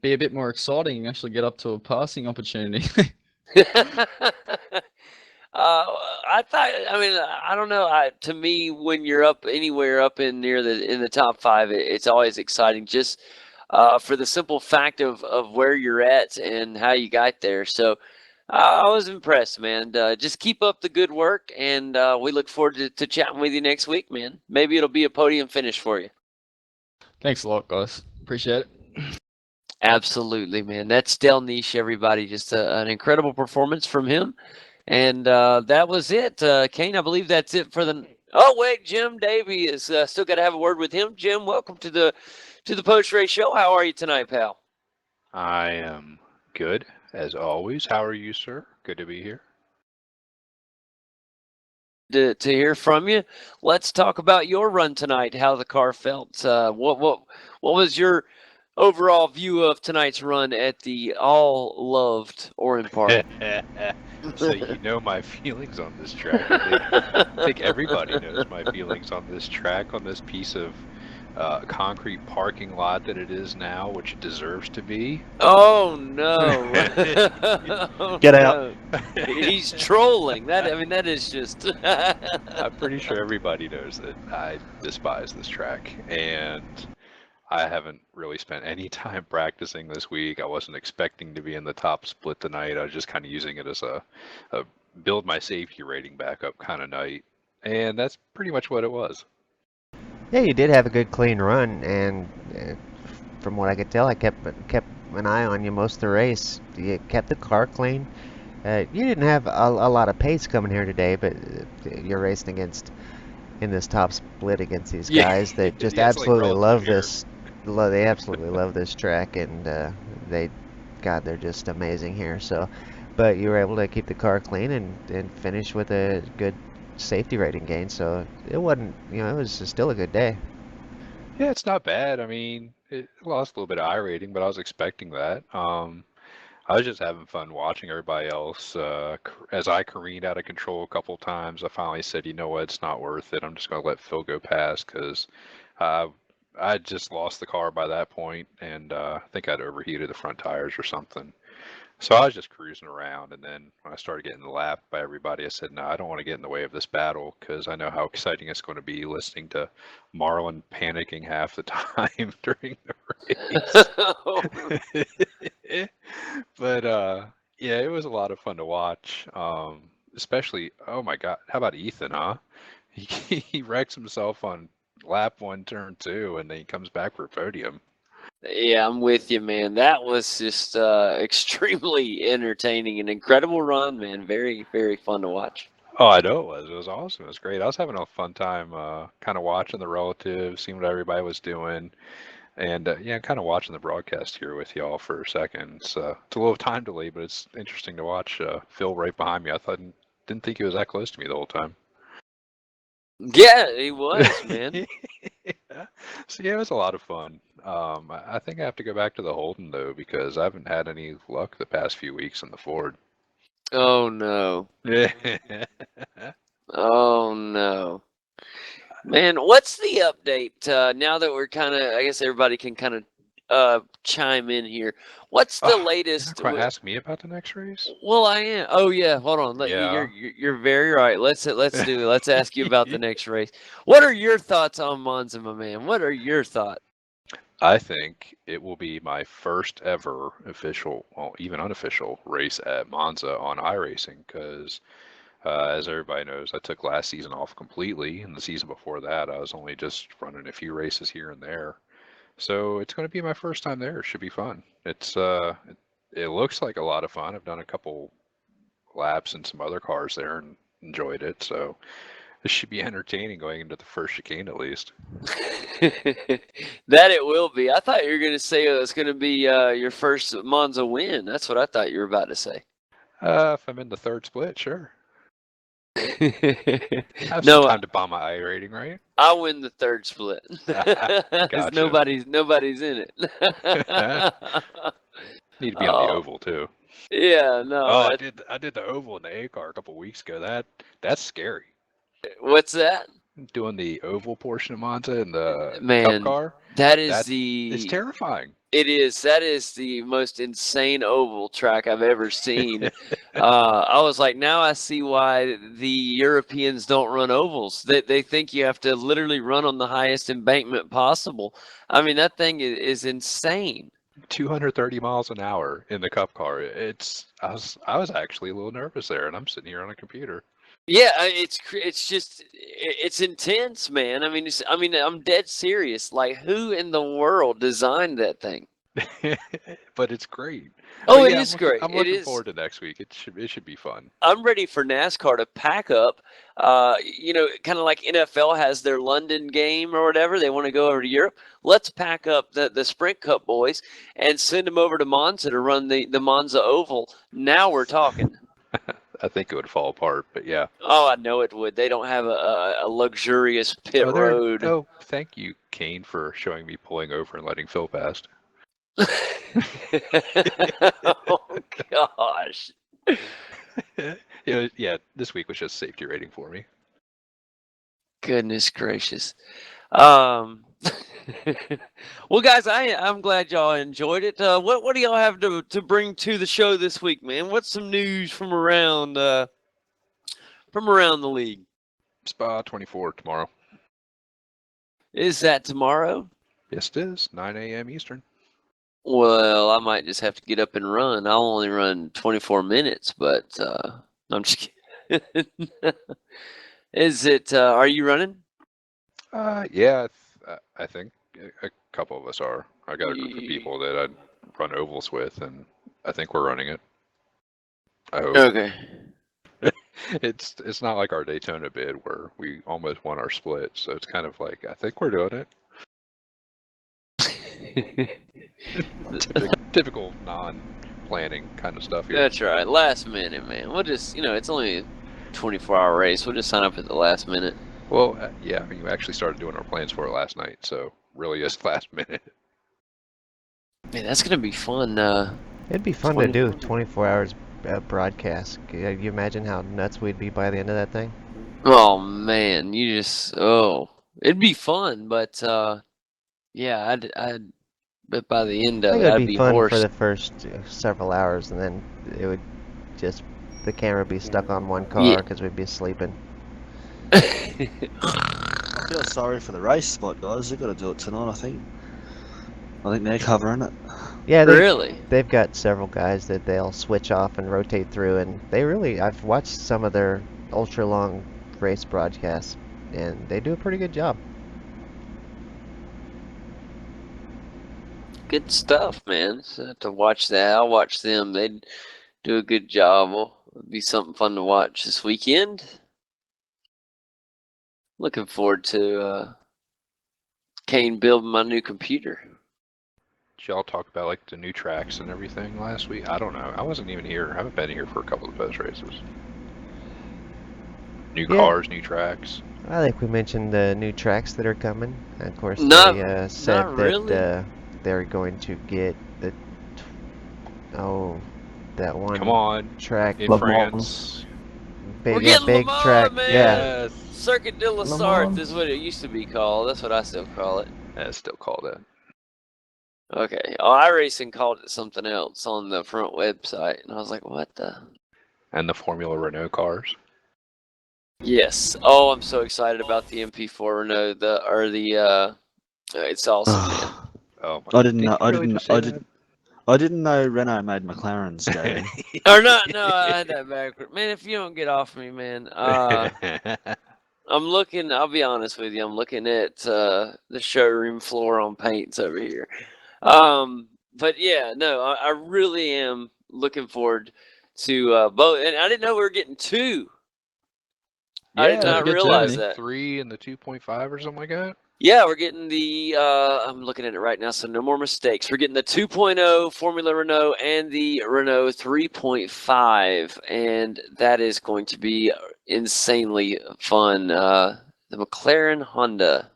be a bit more exciting and actually get up to a passing opportunity. I don't know. To me, when you're up anywhere up in the top five, it's always exciting. Just for the simple fact of where you're at and how you got there. So I was impressed, man. Just keep up the good work, and we look forward to chatting with you next week, man. Maybe it'll be a podium finish for you. Thanks a lot, guys. Appreciate it. Absolutely, man. That's Del Niche, everybody. Just an incredible performance from him. And that was it. Kane, I believe that's it for the... Oh, wait, Jim Davey is still got to have a word with him. Jim, welcome to the post-race show. How are you tonight, pal? I am good, as always. How are you, sir? Good to be here. To hear from you. Let's talk about your run tonight, how the car felt. What was your overall view of tonight's run at the all-loved Oran Park? So you know my feelings on this track. I think everybody knows my feelings on this track, on this piece of concrete parking lot that it is now, which it deserves to be. Oh no! Oh, Get out. no. He's trolling. That is just. I'm pretty sure everybody knows that I despise this track, and I haven't really spent any time practicing this week. I wasn't expecting to be in the top split tonight. I was just kind of using it as a build my safety rating back up kind of night, and that's pretty much what it was. Yeah, you did have a good clean run, and from what I could tell, I kept an eye on you most of the race. You kept the car clean. You didn't have a lot of pace coming here today, but you're racing in this top split against these guys that just Yeah, it's like absolutely relative love here. this. They absolutely love this track, and they're just amazing here. So, but you were able to keep the car clean and finish with a good safety rating gain. So it wasn't, it was still a good day. Yeah, it's not bad. I mean, it lost a little bit of I-rating, but I was expecting that. I was just having fun watching everybody else. As I careened out of control a couple times, I finally said, you know what, it's not worth it. I'm just going to let Phil go past because I just lost the car by that point, and I think I'd overheated the front tires or something. So I was just cruising around, and then when I started getting lapped by everybody, I said, no, I don't want to get in the way of this battle because I know how exciting it's going to be listening to Marlon panicking half the time during the race. But yeah, it was a lot of fun to watch. Especially, oh my God, how about Ethan, huh? He wrecks himself on lap 1, turn 2, and then he comes back for a podium. Yeah, I'm with you, man. That was just extremely entertaining, an incredible run, man. Very, very fun to watch. Oh, I know it was. It was awesome. It was great. I was having a fun time kind of watching the relatives, seeing what everybody was doing, and yeah, kind of watching the broadcast here with y'all for a second. It's a little time delay, but it's interesting to watch Phil right behind me. Didn't think he was that close to me the whole time. Yeah, he was, man. Yeah. So yeah, it was a lot of fun. I think I have to go back to the Holden though because I haven't had any luck the past few weeks in the Ford. Oh no. Oh no. Man, what's the update now that we're kind of, I guess everybody can kind of chime in here. What's the You're not latest? going to ask me about the next race? Well, I am. Oh yeah, hold on. Yeah. You're very right. Let's ask you about the next race. What are your thoughts on Monza, my man? What are your thoughts? I think it will be my first ever official, well, even unofficial race at Monza on iRacing because, as everybody knows, I took last season off completely, and the season before that, I was only just running a few races here and there. So it's going to be my first time there. It should be fun. It looks like a lot of fun. I've done a couple laps in some other cars there and enjoyed it. So this should be entertaining going into the first chicane at least. That it will be. I thought you were going to say it was going to be your first Monza win. That's what I thought you were about to say. If I'm in the third split, sure. I have No, some time to bomb my I rating, right? I win the third split. Gotcha. Nobody's in it. Need to be on the oval too. Yeah, no. Oh, I did the oval in the A car a couple weeks ago. That's scary. What's that? Doing the oval portion of Monza in the Man, Cup car. It's terrifying. It is. That is the most insane oval track I've ever seen. I was like, now I see why the Europeans don't run ovals. They think you have to literally run on the highest embankment possible. I mean, that thing is insane. 230 miles an hour in the Cup car. I was actually a little nervous there, and I'm sitting here on a computer. Yeah, it's intense, man. I mean, I'm dead serious. Like, who in the world designed that thing? But it's great. Oh, But it yeah, is great. I'm looking forward to next week. It should be fun. I'm ready for NASCAR to pack up. Kind of like NFL has their London game or whatever. They want to go over to Europe. Let's pack up the Sprint Cup boys and send them over to Monza to run the Monza Oval. Now we're talking. I think it would fall apart, but yeah. Oh, I know it would. They don't have a luxurious pit road. Oh, thank you, Kane, for showing me pulling over and letting Phil past. Oh gosh. Yeah, this week was just safety rating for me. Goodness gracious. Um, well, guys, I'm glad y'all enjoyed it. What do y'all have to bring to the show this week, man? What's some news from around the league? Spa 24 tomorrow. Is that tomorrow? Yes, it is. 9 a.m. Eastern. Well, I might just have to get up and run. I'll only run 24 minutes, but I'm just kidding. Is it? Are you running? Yeah, I think a couple of us are. I got a group of people that I'd run ovals with, and I think we're running it. I hope. Okay. It's not like our Daytona bid where we almost won our split, so it's kind of like I think we're doing it. Typical non-planning kind of stuff here. That's right. Last minute, man. We'll just, it's only a 24-hour race. We'll just sign up at the last minute. Well, yeah, we actually started doing our plans for it last night, so really is last minute. Man, that's gonna be fun. It'd be fun to do 24 hours broadcast. Can you imagine how nuts we'd be by the end of that thing? Oh man, it'd be fun, but yeah, but by the end I of think it, it'd I'd be be fun hoarse. for the first several hours, and then it would just the camera would be stuck on one car because we'd be sleeping. I feel sorry for the race spot, guys. They've got to do it tonight, I think. I think they're covering it. Yeah, Really? They've got several guys that they'll switch off and rotate through, and I've watched some of their ultra long race broadcasts, and they do a pretty good job. Good stuff, man. So to watch that, I'll watch them. They do a good job. It'll be something fun to watch this weekend. Looking forward to Kane building my new computer. Did y'all talk about like the new tracks and everything last week? I don't know. I wasn't even here. I haven't been here for a couple of those races. New cars, new tracks. I think we mentioned the new tracks that are coming. Of course, Not said really. that they're going to get that one Come on, track in France. We're getting big Le Mans, track. man. Yeah. Yes. Circuit de la Le Sarthe Mans. is what it used to be called. That's what I still call it. Yeah, still call that. Okay. Oh, iRacing called it something else on the front website, and I was like, "What the?" And the Formula Renault cars. Yes. Oh, I'm so excited about the MP4 Renault. It's awesome, man. Oh my! I didn't know. I I didn't know Renault made McLarens, JD. Or not? No, I had that backward. Man, if you don't get off me, man. I'm looking. I'll be honest with you. I'm looking at the showroom floor on paints over here. But yeah, no, I really am looking forward to both. And I didn't know we were getting two. I did not realize that. 3 and the 2.5 or something like that. Yeah, we're getting the. I'm looking at it right now, so no more mistakes. We're getting the 2.0 Formula Renault and the Renault 3.5, and that is going to be insanely fun. The McLaren Honda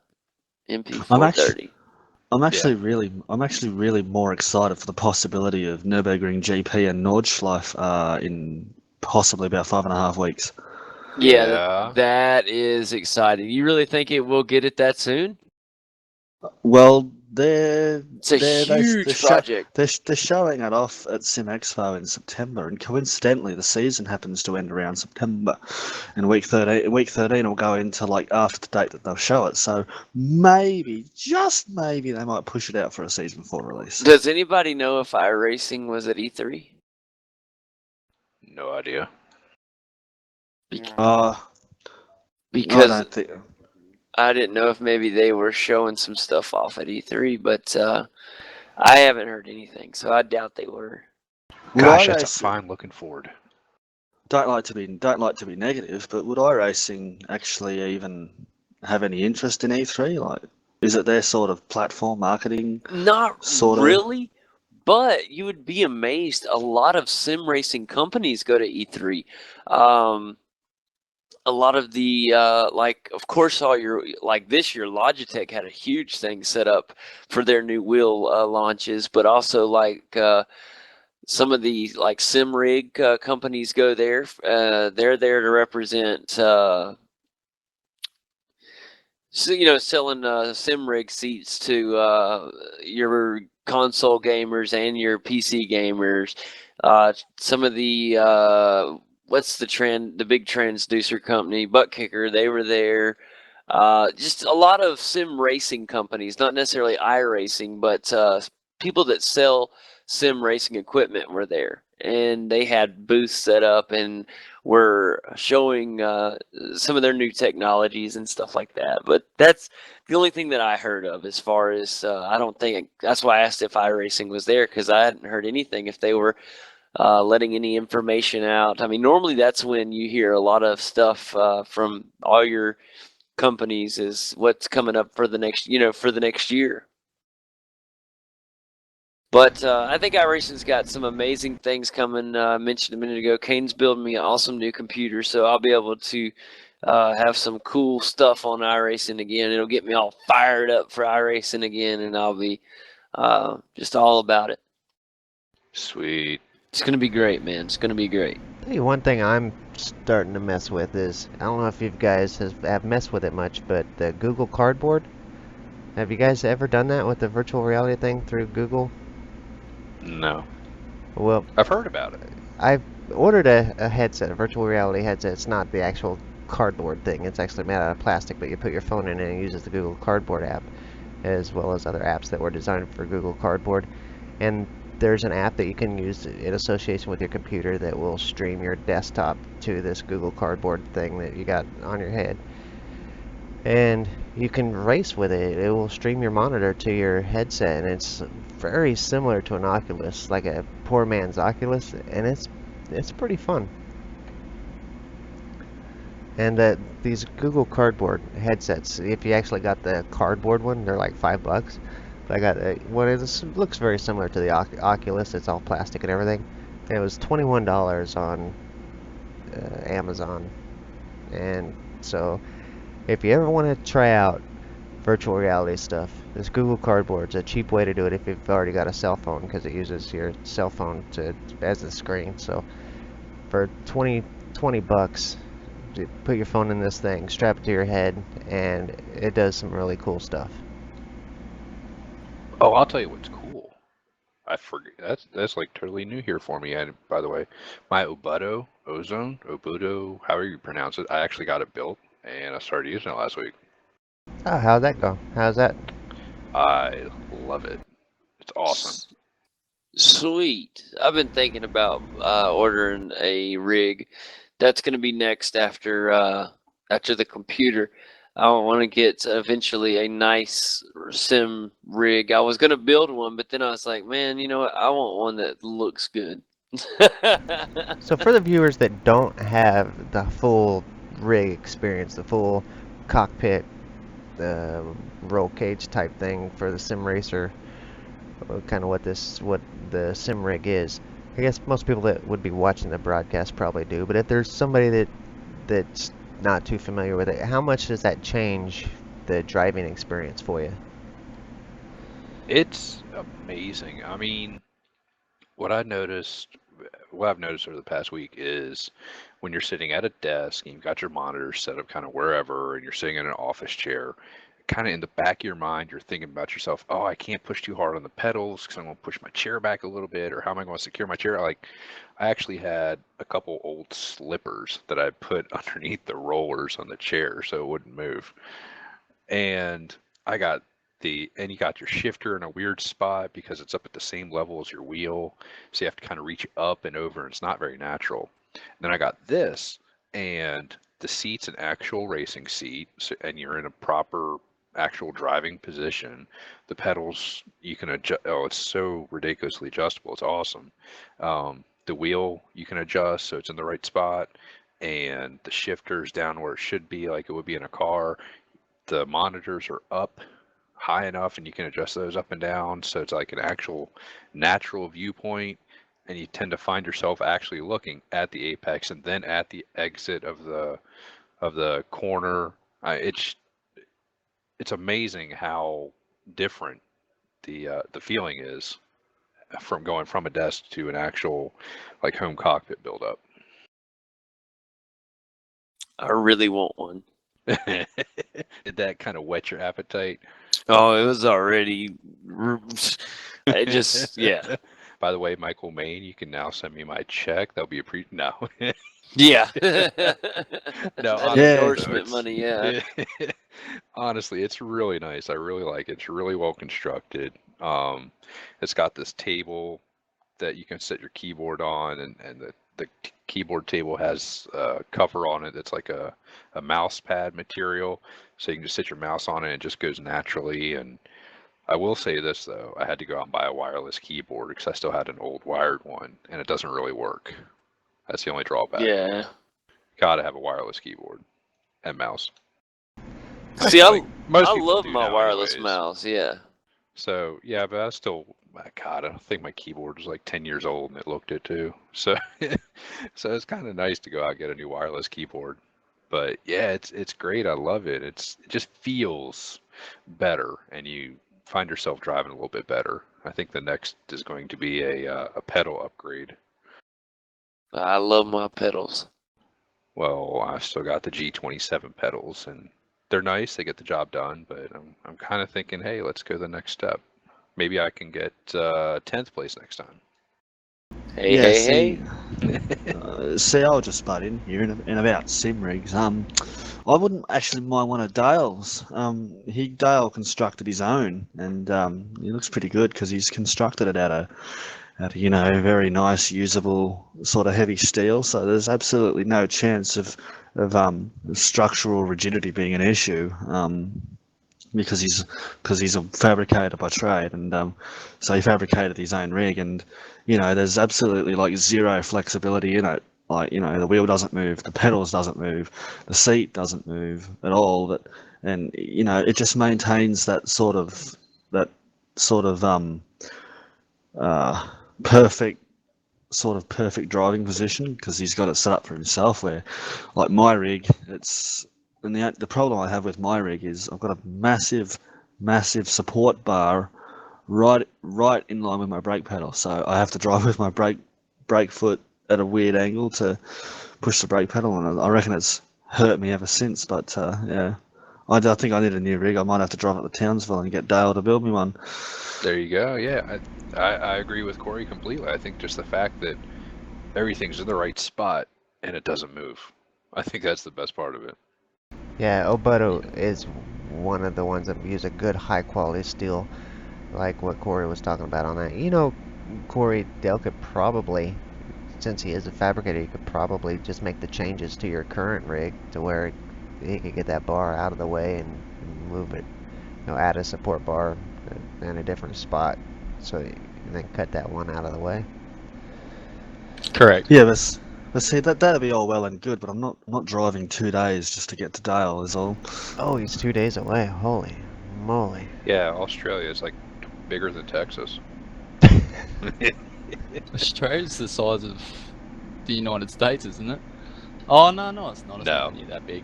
MP430. I'm actually really more excited for the possibility of Nürburgring GP and Nordschleife in possibly about 5.5 weeks. Yeah, that is exciting. You really think it will get it that soon? Well, it's a huge project. They're showing it off at Sim Expo in September, and coincidentally, the season happens to end around September. And week 13 will go into like after the date that they'll show it. So maybe, just maybe, they might push it out for a season 4 release. Does anybody know if iRacing was at E3? No idea. Because I didn't know if maybe they were showing some stuff off at E3, but I haven't heard anything, so I doubt they were. Gosh, that's a fine looking Ford. Don't like to be negative, but would iRacing actually even have any interest in E3? Like, is it their sort of platform marketing? Not really, but you would be amazed. A lot of sim racing companies go to E3. A lot of the of course, all your this year, Logitech had a huge thing set up for their new wheel launches, but also some of the sim rig companies go there. They're there to represent So, selling sim rig seats to your console gamers and your PC gamers. Some of the what's the big transducer company, Butt Kicker, they were there. Just a lot of sim racing companies, not necessarily iRacing, but people that sell sim racing equipment were there, and they had booths set up and were showing some of their new technologies and stuff like that. But that's the only thing that I heard of as far as I don't think that's why I asked if iRacing was there, because I hadn't heard anything if they were letting any information out. I mean, normally that's when you hear a lot of stuff from all your companies is what's coming up for the next year. But I think iRacing's got some amazing things coming. I mentioned a minute ago, Kane's building me an awesome new computer, so I'll be able to have some cool stuff on iRacing again. It'll get me all fired up for iRacing again, and I'll be just all about it. Sweet. It's going to be great, man. It's going to be great. Tell you one thing I'm starting to mess with is, I don't know if you guys have messed with it much, but the Google Cardboard. Have you guys ever done that with the virtual reality thing through Google? No. Well, I've heard about it. I've ordered a headset, a virtual reality headset. It's not the actual cardboard thing. It's actually made out of plastic, but you put your phone in and it uses the Google Cardboard app, as well as other apps that were designed for Google Cardboard. And there's an app that you can use in association with your computer that will stream your desktop to this Google Cardboard thing that you got on your head. And you can race with it. It will stream your monitor to your headset, and it's very similar to an Oculus, like a poor man's Oculus, and it's pretty fun. And these Google Cardboard headsets, if you actually got the cardboard one, they're like $5. But I got one. It looks very similar to the Oculus. It's all plastic and everything. And it was $21 on Amazon, and so if you ever want to try out virtual reality stuff, this Google Cardboard's a cheap way to do it if you've already got a cell phone, because it uses your cell phone as the screen. So for 20 bucks, you put your phone in this thing, strap it to your head, and it does some really cool stuff. Oh, I'll tell you what's cool. I forget. That's like totally new here for me. And by the way, my Obudo, however you pronounce it, I actually got it built and I started using it last week. Oh, how'd that go? How's that? I love it. It's awesome. Sweet. I've been thinking about ordering a rig. That's going to be next after the computer. I want to get eventually a nice sim rig. I was going to build one, but then I was like, man, you know what? I want one that looks good. So for the viewers that don't have the full rig experience, the full cockpit roll cage type thing for the sim racer, kind of what the sim rig is. I guess most people that would be watching the broadcast probably do, but if there's somebody that's not too familiar with it, how much does that change the driving experience for you? It's amazing. I mean, what I've noticed over the past week is when you're sitting at a desk and you've got your monitors set up kind of wherever and you're sitting in an office chair, kind of in the back of your mind, you're thinking about yourself, oh, I can't push too hard on the pedals because I'm going to push my chair back a little bit, or how am I going to secure my chair? Like, I actually had a couple old slippers that I put underneath the rollers on the chair so it wouldn't move. And I got and you got your shifter in a weird spot because it's up at the same level as your wheel. So you have to kind of reach up and over, and it's not very natural. And then I got this, and the seat's an actual racing seat, and you're in a proper actual driving position. The pedals, you can adjust. Oh, it's so ridiculously adjustable. It's awesome. The wheel, you can adjust so it's in the right spot, and the shifter's down where it should be, like it would be in a car. The monitors are up high enough and you can adjust those up and down so it's like an actual natural viewpoint, and you tend to find yourself actually looking at the apex and then at the exit of the corner. It's amazing how different the feeling is from going from a desk to an actual like home cockpit build up. I really want one. Did that kind of whet your appetite? Oh, it was already. It just, yeah. By the way, Michael Maine, you can now send me my check. That'll be no. Yeah. No, That honestly, though, endorsement money, yeah. honestly, it's really nice. I really like it. It's really well constructed. It's got this table that you can set your keyboard on, and the keyboard table has a cover on it that's like a mouse pad material, so you can just sit your mouse on it and it just goes naturally. And I will say this though, I had to go out and buy a wireless keyboard because I still had an old wired one, and it doesn't really work. That's the only drawback. Yeah. Gotta have a wireless keyboard and mouse. See, Most I people love do my now wireless anyways. mouse, yeah. So yeah, but I still, God, I don't think my keyboard was like 10 years old and it looked it too. So, so it's kind of nice to go out and get a new wireless keyboard. But yeah, it's great. I love it. It just feels better, and you find yourself driving a little bit better. I think the next is going to be a pedal upgrade. I love my pedals. Well, I've still got the G27 pedals, and they're nice. They get the job done. But I'm kind of thinking, hey, let's go the next step. Maybe I can get 10th place next time. Hey, Yeah, hey, see, see, I'll just butt in here in about sim rigs. I wouldn't actually mind one of Dale's. Dale constructed his own, and he looks pretty good because he's constructed it out of very nice, usable sort of heavy steel. So there's absolutely no chance of structural rigidity being an issue. Because he's a fabricator by trade, and so he fabricated his own rig, and there's absolutely like zero flexibility in it. Like the wheel doesn't move, the pedals doesn't move, the seat doesn't move at all. And it just maintains that sort of perfect driving position because he's got it set up for himself. Where like my rig, and the problem I have with my rig is I've got a massive support bar right in line with my brake pedal, so I have to drive with my brake foot at a weird angle to push the brake pedal, and I reckon it's hurt me ever since. But yeah, I think I need a new rig. I might have to drive up to Townsville and get Dale to build me one. There you go. Yeah, I agree with Corey completely. I think just the fact that everything's in the right spot and it doesn't move. I think that's the best part of it. Yeah, Obuto is one of the ones that use a good high quality steel, like what Corey was talking about on that. Corey, Dale could probably, since he is a fabricator, he could probably just make the changes to your current rig to where he could get that bar out of the way and move it, add a support bar in a different spot, and then cut that one out of the way. Correct. Yeah, but see that'd be all well and good, but I'm not driving 2 days just to get to Dale is all. Oh, he's 2 days away. Holy moly. Yeah, Australia is like bigger than Texas. Australia's the size of the United States, isn't it? Oh, no, it's not. It's No. not near that big.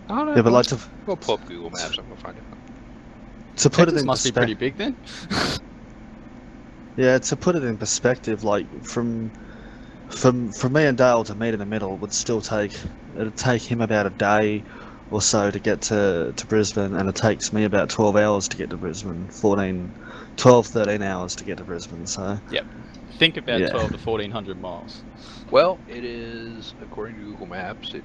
I don't know. Yeah, but like We'll pull up Google Maps and we'll find out. to put Texas it in must be pretty big then. Yeah, to put it in perspective, like from me and Dale to meet in the middle would still it'd take him about a day or so to get to Brisbane, and it takes me about 12 hours to get to Brisbane, 13 hours to get to Brisbane, so... Yep. Think about Yeah. 12 to 1400 miles. Well, it is, according to Google Maps,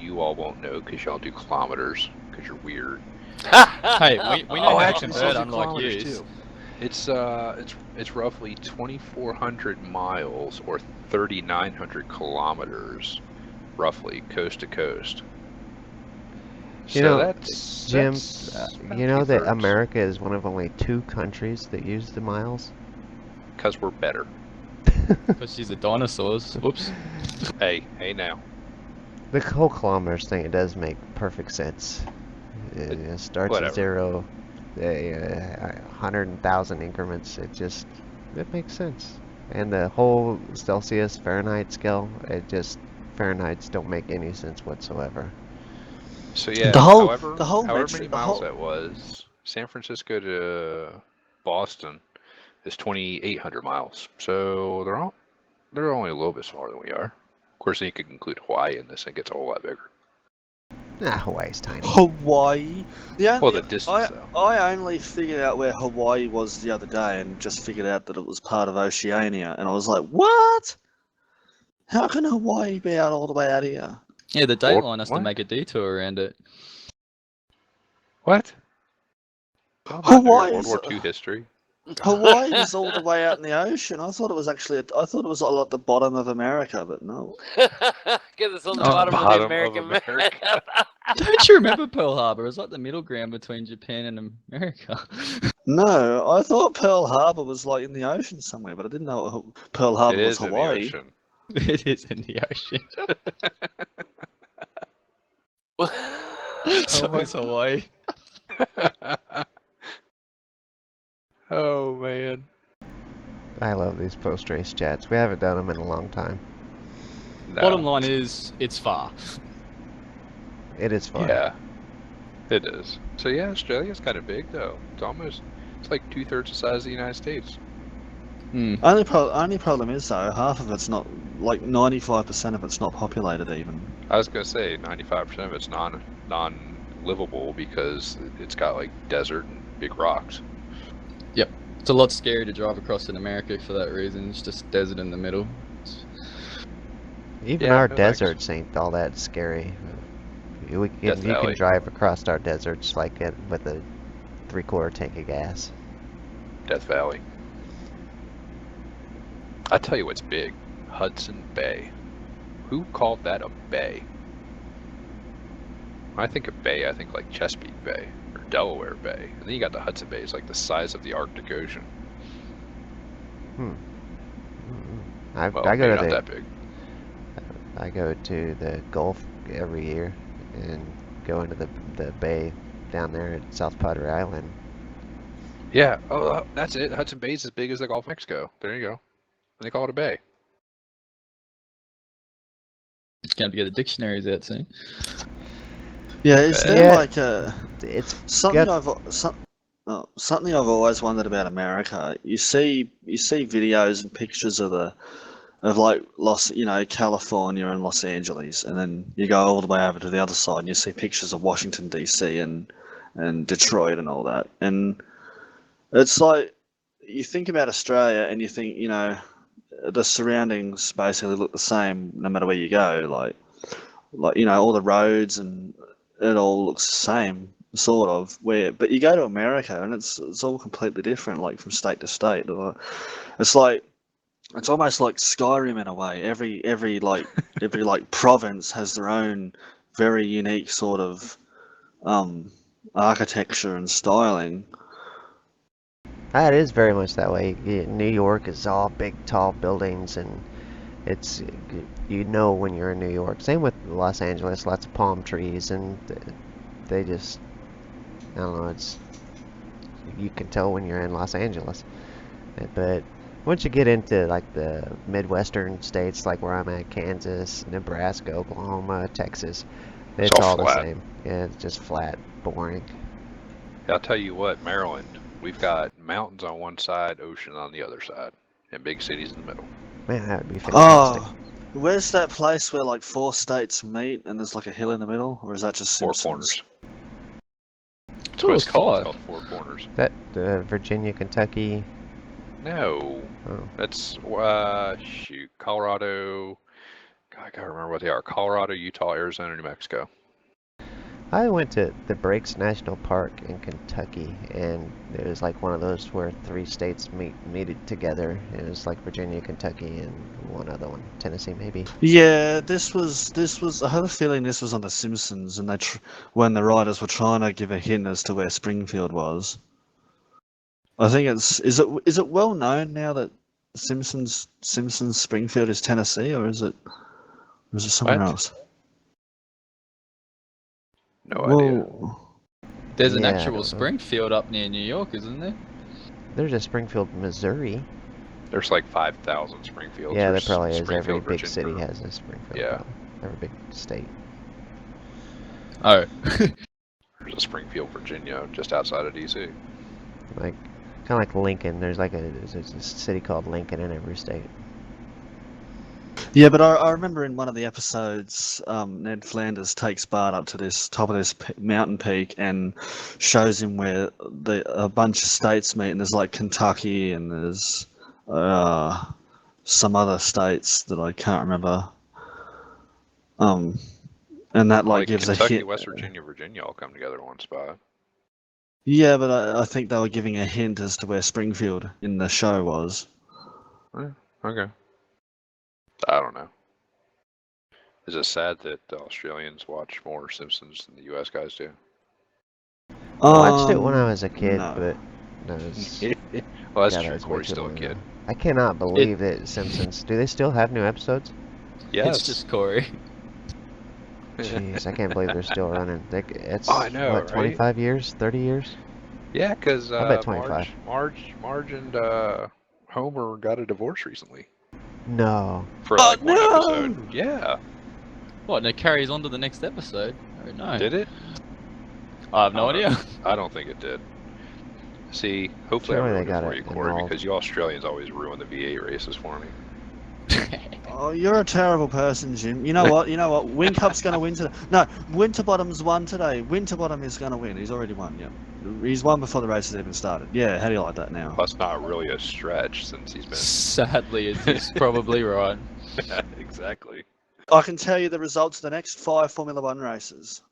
you all won't know because y'all do kilometers because you're weird. Hey, we know how to actually, convert, do unlike kilometers, you. too. It's roughly 2,400 miles or 3,900 kilometers, roughly coast to coast. So that's Jim, about you know that two-thirds. America is one of only 2 countries that use the miles? Because we're better. Because she's a dinosaurs. Whoops. Hey now. The whole kilometers thing, it does make perfect sense. It starts whatever. at 0, 100,000 increments. It makes sense. And the whole Celsius Fahrenheit scale, Fahrenheits don't make any sense whatsoever. So yeah, The whole however metric- many the miles whole- that was, San Francisco to Boston is 2,800 miles. So they're only a little bit smaller than we are. Of course, then you could include Hawaii in this, and it gets a whole lot bigger. Hawaii's tiny. Hawaii. Well, the distance, though. I only figured out where Hawaii was the other day, and just figured out that it was part of Oceania, and I was like, what? How can Hawaii be out all the way out here? Yeah, the Dateline has to what? make a detour around it. What? Hawaii's World War II history. Hawaii is all the way out in the ocean. I thought it was actually. I thought it was like the bottom of America, but no. Because it's on the Oh, bottom of the bottom of American America. map. Don't you remember Pearl Harbor? It was like the middle ground between Japan and America. No, I thought Pearl Harbor was like in the ocean somewhere, but I didn't know Pearl Harbor It was is in the Hawaii. ocean. It is in the ocean. So it's Hawaii. Oh man. I love these post-race chats. We haven't done them in a long time. No. Bottom line is, it's far. It is fun. Yeah, it is. So yeah, Australia's kind of big though. It's like 2/3 the size of the United States. Only problem is though, half of it's not, like 95% of it's not populated even. I was gonna say 95% of it's non-livable because it's got like desert and big rocks. Yep. It's a lot scary to drive across in America for that reason. It's just desert in the middle. Even Yeah, our no deserts ain't all that scary. You can Valley. drive across our deserts like it with a 3/4 tank of gas. Death Valley. I tell you what's big, Hudson Bay. Who called that a bay? When I think of bay, I think like Chesapeake Bay or Delaware Bay, and then you got the Hudson Bay. It's like the size of the Arctic Ocean. I Well, go maybe to not the that big. I go to the Gulf every year and go into the bay down there at South Padre Island. Yeah. Oh, that's it. Hudson Bay is as big as the Gulf of Mexico. There you go. And they call it a bay. Can't get the dictionaries out soon. Yeah, is there Yeah. like a It's something got- something I've always wondered about America? You see videos and pictures of like California and Los Angeles, and then you go all the way over to the other side and you see pictures of Washington DC and Detroit and all that. And it's like you think about Australia and you think, the surroundings basically look the same no matter where you go, like all the roads and it all looks the same sort of, but you go to America and it's all completely different, like from state to state. It's almost like Skyrim in a way. Every province has their own very unique sort of architecture and styling. It is very much that way. New York is all big, tall buildings, and it's when you're in New York. Same with Los Angeles, lots of palm trees, and they just, I don't know, you can tell when you're in Los Angeles. But once you get into like the Midwestern states, like where I'm at, Kansas, Nebraska, Oklahoma, Texas, it's all the same. Yeah, it's just flat, boring. I'll tell you what, Maryland, we've got mountains on one side, ocean on the other side, and big cities in the middle. Man, that would be fantastic. Oh, where's that place where like 4 states meet and there's like a hill in the middle, or is that just Four Simpsons? Corners. That's what it's called. It's called Four Corners. That Virginia, Kentucky. No, Oh. that's Colorado. God, I gotta remember what they are. Colorado, Utah, Arizona, New Mexico. I went to the Breaks National Park in Kentucky, and it was like one of those where 3 states meet together. It was like Virginia, Kentucky, and one other one, Tennessee maybe. Yeah, this was. I have a feeling this was on The Simpsons, and when the writers were trying to give a hint as to where Springfield was. I think is it well known now that Simpsons Springfield is Tennessee, or is it somewhere What? else? No idea. There's an Yeah, I actual don't know. Springfield up near New York, isn't there? There's a Springfield, Missouri. There's like 5,000 Springfields. Yeah, there There's probably is. Every Springfield, big Virginia. city has a Springfield. Yeah. Probably. Every big state. Oh. There's a Springfield, Virginia, just outside of DC. Like, kind of like Lincoln. There's a city called Lincoln in every state. Yeah, but I remember in one of the episodes, Ned Flanders takes Bart up to this top of this mountain peak and shows him where a bunch of states meet, and there's like Kentucky and there's some other states that I can't remember. And that like gives Kentucky, a hint. West Virginia, Virginia all come together in one spot. Yeah, but I think they were giving a hint as to where Springfield in the show was. Okay. I don't know. Is it sad that the Australians watch more Simpsons than the US guys do? I watched it when I was a kid, no. but that was. Well, that's God, that true. was way Corey's too still a long kid. ago. I cannot believe that Simpsons. Do they still have new episodes? Yes. It's just Corey. Jeez, I can't believe they're still running. It's Oh, I know, what, right? 25 years, 30 years? Yeah, because I bet 25. Marge and Homer got a divorce recently No. for like one episode. Yeah. What? And it carries on to the next episode? Oh no. Did it? I have no idea. I don't think it did. See, hopefully Surely I they ruined it got for it you, Corey, involved. because you Australians always ruin the V8 races for me. Oh, you're a terrible person, Jim. You know what? Windcup's going to win today. No, Winterbottom's won today. Winterbottom is going to win. He's already won, yeah. He's won before the race has even started. Yeah, how do you like that now? That's not really a stretch since he's been... Sadly, he's probably right. Exactly. I can tell you the results of the next 5 Formula 1 races.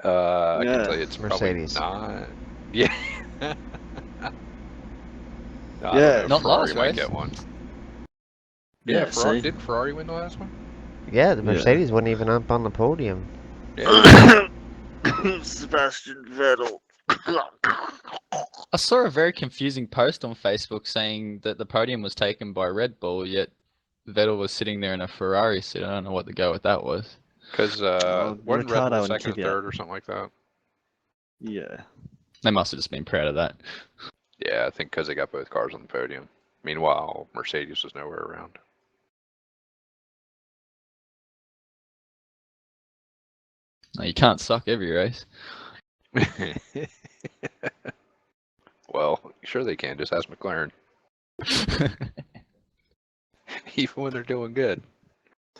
I can tell you it's Mercedes. probably not... Yeah. No, Yeah. I don't know, Not Ferrari last might race. get one. Yeah, Ferrari, see? didn't Ferrari win the last one? Yeah, the Mercedes wasn't even up on the podium. Yeah. Sebastian Vettel. I saw a very confusing post on Facebook saying that the podium was taken by Red Bull, yet Vettel was sitting there in a Ferrari seat. I don't know what the go with that was. Because wasn't Red Ricciardo Bull and second or Kvyat. third or something like that? Yeah. They must have just been proud of that. Yeah, I think because they got both cars on the podium. Meanwhile, Mercedes was nowhere around. No, you can't suck every race. Well, sure they can. Just ask McLaren. Even when they're doing good.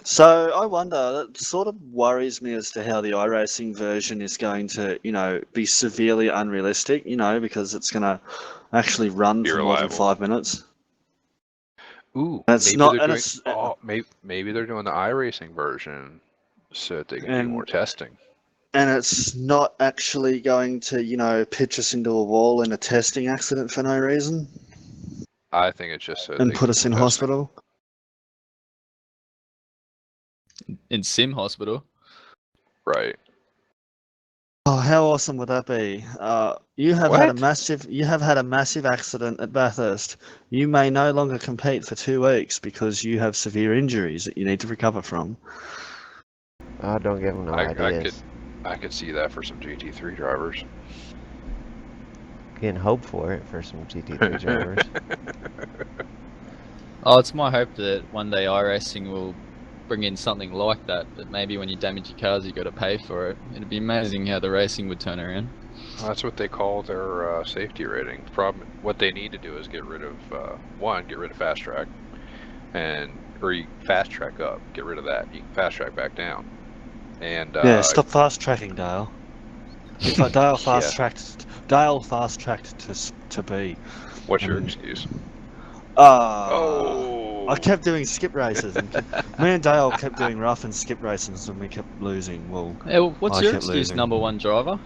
So I wonder, that sort of worries me as to how the iRacing version is going to, be severely unrealistic, because it's going to actually run Be for more than reliable. 5 minutes. Ooh, And it's maybe not, they're and doing. it's, Oh, maybe they're doing the iRacing version so that they can do And- more testing. and it's not actually going to, pitch us into a wall in a testing accident for no reason I think it's just so and they put can us do in testing. hospital. In Sim Hospital. Right. Oh, how awesome would that be? You have had a What? massive accident at Bathurst. You may no longer compete for 2 weeks because you have severe injuries that you need to recover from. Oh, don't give them no ideas. I could see that for some GT3 drivers. Can hope for it for some GT3 drivers. Oh, it's my hope that one day iRacing will bring in something like that, but maybe when you damage your cars you got to pay for it. It'd be amazing how the racing would turn around. That's what they call their safety rating. The problem, what they need to do is get rid of get rid of fast track, or you fast track up, get rid of that. You can fast track back down, and Yeah, stop fast tracking, Dale. If Dale fast tracked to B. What's your excuse? I kept doing skip races. And me and Dale kept doing rough and skip races, and we kept losing. Well, Hey, what's I your kept excuse, losing. number one driver?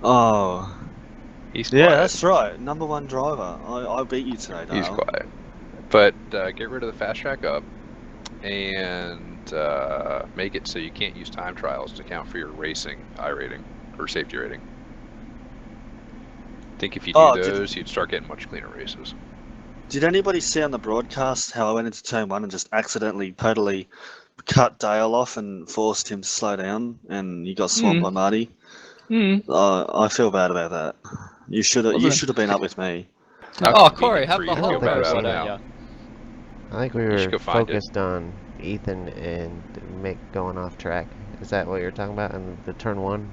Oh, He's yeah, quiet. that's right. Number one driver. I beat you today, Dale. He's quiet. But get rid of the fast track up, and make it so you can't use time trials to count for your racing iRating or safety rating. I think if you do those, you'd start getting much cleaner races. Did anybody see on the broadcast how I went into turn 1 and just accidentally totally cut Dale off and forced him to slow down, and you got swamped by Marty? I feel bad about that. You should have been up with me. Oh, Corey, have the I whole feel bad race, about why it don't now. you? I think we You should were go find it. focused on Ethan and Mick going off track. Is that what you're talking about in the turn 1?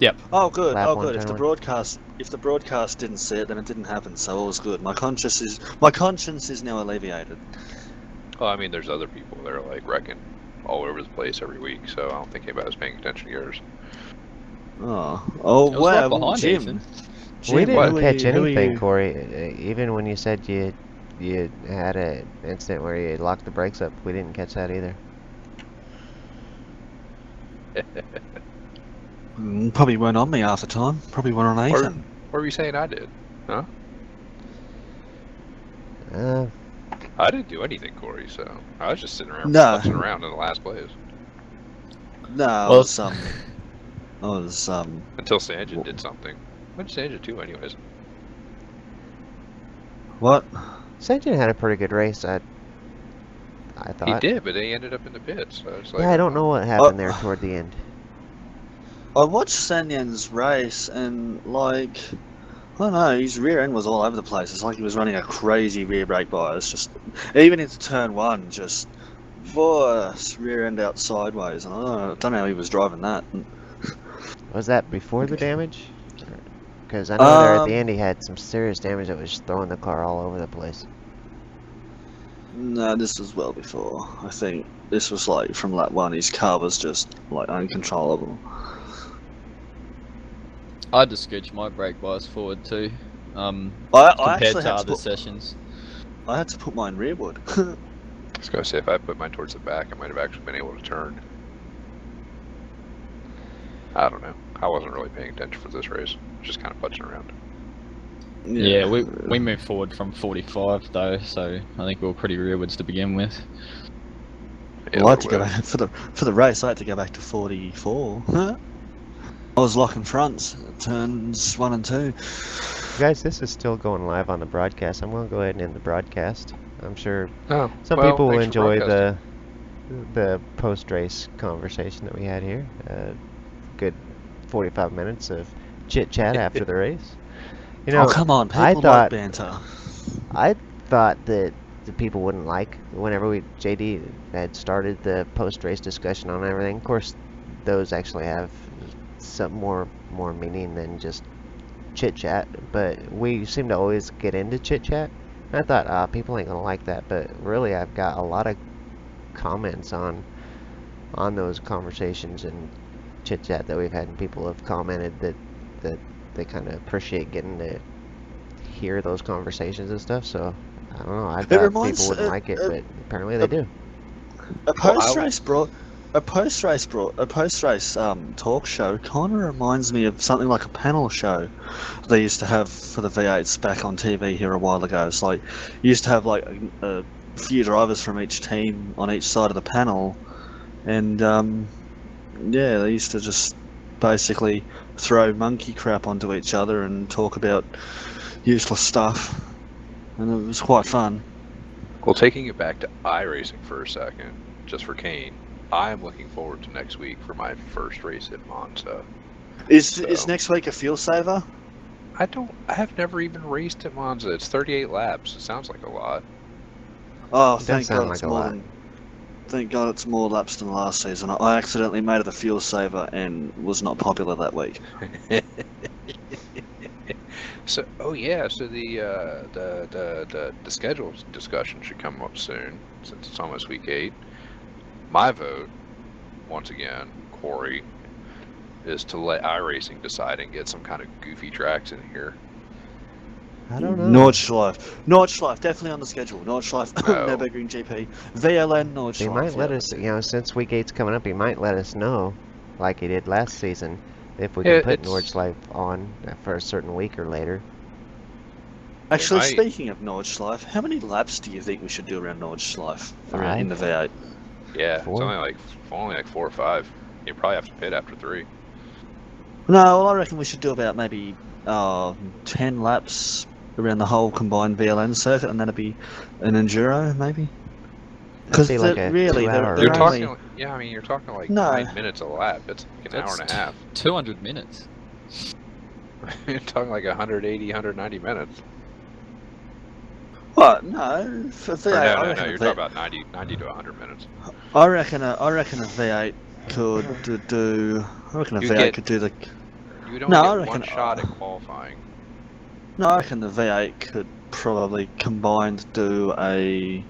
Yep. Oh, good. Lap Oh, one, good. If turn the one. broadcast didn't see it, then it didn't happen. So all was good. My conscience is now alleviated. Well, I mean, there's other people that are like wrecking all over the place every week, so I don't think anybody's paying attention to yours. Oh, It was right wow, behind Jim. Ethan. We Jim, didn't who are catch you- who are anything, you- Corey. Even when you said you had an incident where you locked the brakes up, we didn't catch that either. Probably weren't on me half the time. Probably weren't on Ethan. What were you saying I did? Huh? Uh, I didn't do anything, Corey, so I was just sitting around No. futzing around in the last place. No, I Well- was Until Sanjay did something. What did Sanjay do anyways? what? Sanjay had a pretty good race. I thought. He did, but he ended up in the pits. So it's like, Yeah, I don't know what happened there toward the end. I watched Sanyan's race and like, I don't know, his rear end was all over the place. It's like he was running a crazy rear brake bias. Just even into turn one, just force rear end out sideways. And I don't know how he was driving that. Was that before the damage? Because I know there at the Um, end he had some serious damage that was throwing the car all over the place. No, this was well before. I think this was like from lap one. His car was just like uncontrollable. I had to scooch my brake bias forward too. I Compared actually to had to other put, sessions. I had to put mine rearward. I was gonna say if I put mine towards the back, I might have actually been able to turn. I don't know. I wasn't really paying attention for this race. Just kind of putzing around. Yeah, we moved forward from 45 though, so I think we were pretty rearwards to begin with. Yeah, Well, I had to we're go back for the race. I had to go back to 44. I was locking fronts, turns 1 and 2. Guys, this is still going live on the broadcast. I'm going to go ahead and end the broadcast. I'm sure Oh, some well, people will thanks for enjoy broadcasting. the post-race conversation that we had here. Good 45 minutes of chit-chat after the race. You know, Oh come on, people I like thought banter. I thought that the people wouldn't like whenever JD had started the post-race discussion on everything. Of course, those actually have some more meaning than just chit-chat, but we seem to always get into chit-chat. I thought, people ain't gonna like that, but really, I've got a lot of comments on those conversations and chit-chat that we've had, and people have commented that they kind of appreciate getting to hear those conversations and stuff. So I don't know. I thought people wouldn't like it, but apparently they do. A post-race talk show kind of reminds me of something like a panel show they used to have for the V8s back on TV here a while ago. It's like you used to have like a few drivers from each team on each side of the panel, and yeah, they used to just basically throw monkey crap onto each other and talk about useless stuff, and it was quite fun. Well, taking it back to iRacing for a second, just for Kane, I am looking forward to next week for my first race at Monza. Is next week a fuel saver? I have never even raced at Monza. It's 38 laps. It sounds like a lot. Oh, It does thank sound God like it's a more lot. than. Thank God it's more laps than last season. I accidentally made it a fuel saver and was not popular that week. So, oh yeah, so the schedule discussion should come up soon since it's almost week 8. My vote, once again, Corey, is to let iRacing decide and get some kind of goofy tracks in here. I don't know. Nordschleife, definitely on the schedule. Nordschleife, No. Nürburgring GP, VLN, Nordschleife. He might let yeah. us, since week 8's coming up, he might let us know, like he did last season, if we can put Nordschleife on for a certain week or later. Actually, might. speaking of Nordschleife, how many laps do you think we should do around Nordschleife in the V8? Yeah, it's 4? only like 4 or 5. You probably have to pit after 3. No, well, I reckon we should do about maybe 10 laps around the whole combined VLN circuit, and that'd be an enduro, maybe. Because That'd be like a really, 2-hour they're You're race. only... talking, yeah, I mean, you're talking like No. 9 minutes a lap. It's like an hour and a half. 200 minutes. You're talking like 180, 190 minutes. What? No, for V8, Or I no, reckon you're a talking about 90 to 100 minutes. I reckon a V8 could do. I reckon a You'd V8 get- could do the. You would only No, I get one reckon- shot at qualifying. No, I reckon the V8 could probably combined do a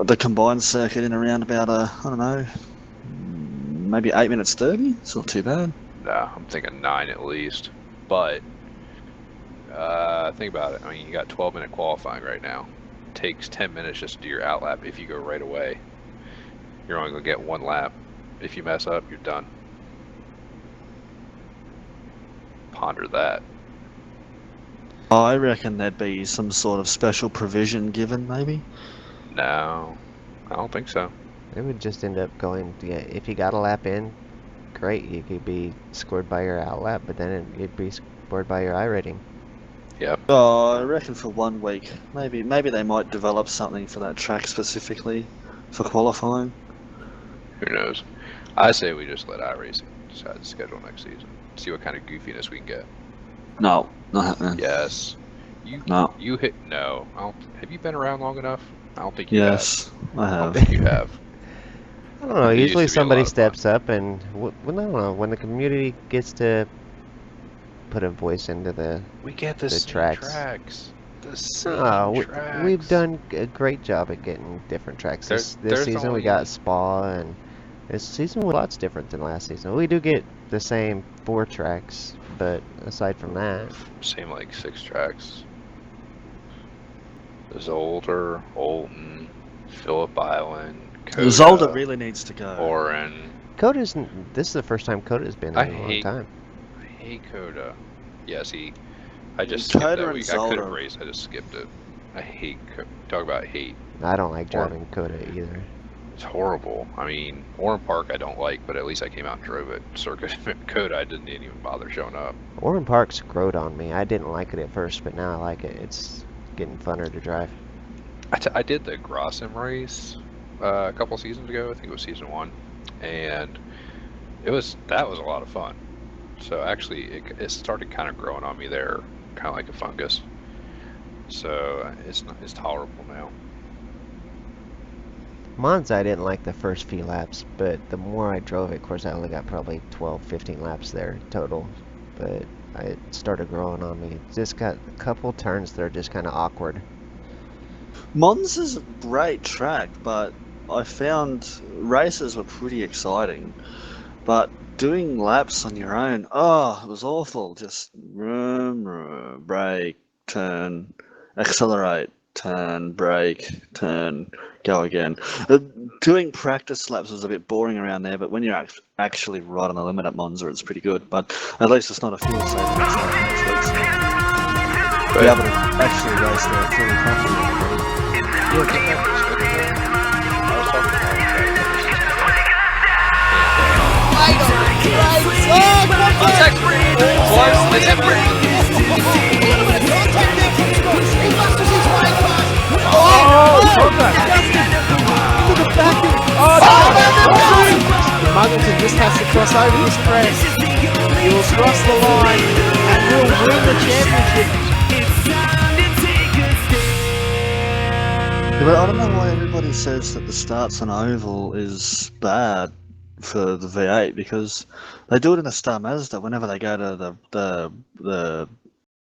the combined circuit in around about I don't know, maybe 8 minutes 30. It's not too bad. Nah, I'm thinking 9 at least. But think about it. I mean, you got 12-minute qualifying right now. It takes 10 minutes just to do your out lap. If you go right away, you're only gonna get 1 lap. If you mess up, you're done. Ponder that. I reckon there'd be some sort of special provision given, maybe. No, I don't think so. It would just end up going, yeah, if you got a lap in, great, you could be scored by your out lap, but then it'd be scored by your I rating. Yep. Oh, I reckon for 1 week, maybe they might develop something for that track specifically for qualifying. Who knows? I say we just let iRacing decide the schedule next season. See what kind of goofiness we can get. No, not happening. Yes. No. You hit no. Have you been around long enough? I don't think you Yes, have. I I don't have. think you have. I don't know, It used usually to be a lot somebody of fun. steps up and, well, I don't know, when the community gets to put a voice into the We get the same tracks. The same Oh, tracks. we've done a great job at getting different tracks. This There's season we only- got Spa, and this season was lots different than last season. We do get the same 4 tracks, but aside from that, Same like 6 tracks. Zolder, Olton, Phillip Island, Coda, Zolder really needs to go. Oran. this is the first time Coda's been in I a long hate- time. I hate Coda. Yeah, see, I just skipped Coda that and week. I could have Zolder. raced. I just skipped it. I hate Talk about hate. I don't like Or- driving Coda either. It's horrible. I mean, Oran Park I don't like, but at least I came out and drove it. Circuit Coda I didn't even bother showing up. Oran Park's growed on me. I didn't like it at first, but now I like it. It's getting funner to drive. I did the Grossem race a couple seasons ago. I think it was season 1, and that was a lot of fun. So actually, it started kind of growing on me there, kind of like a fungus. So it's tolerable now. Monza I didn't like the first few laps, but the more I drove it, of course I only got probably 12, 15 laps there total, but it started growing on me. It just got a couple turns that are just kind of awkward. Monza's a great track, but I found races were pretty exciting. But doing laps on your own, it was awful. Just vroom, brake, turn, accelerate, turn, brake, turn, go again. Doing practice laps was a bit boring around there, but when you're actually right on the limit at Monza, it's pretty good. But at least it's not a fuel saving it's like next week. So be able to actually race there fully confident. I was talking Muggleton just has to cross over this crest. He will cross the line and will win the championship. But I don't know why everybody says that the starts on oval is bad for the V8, because they do it in the Star Mazda whenever they go to the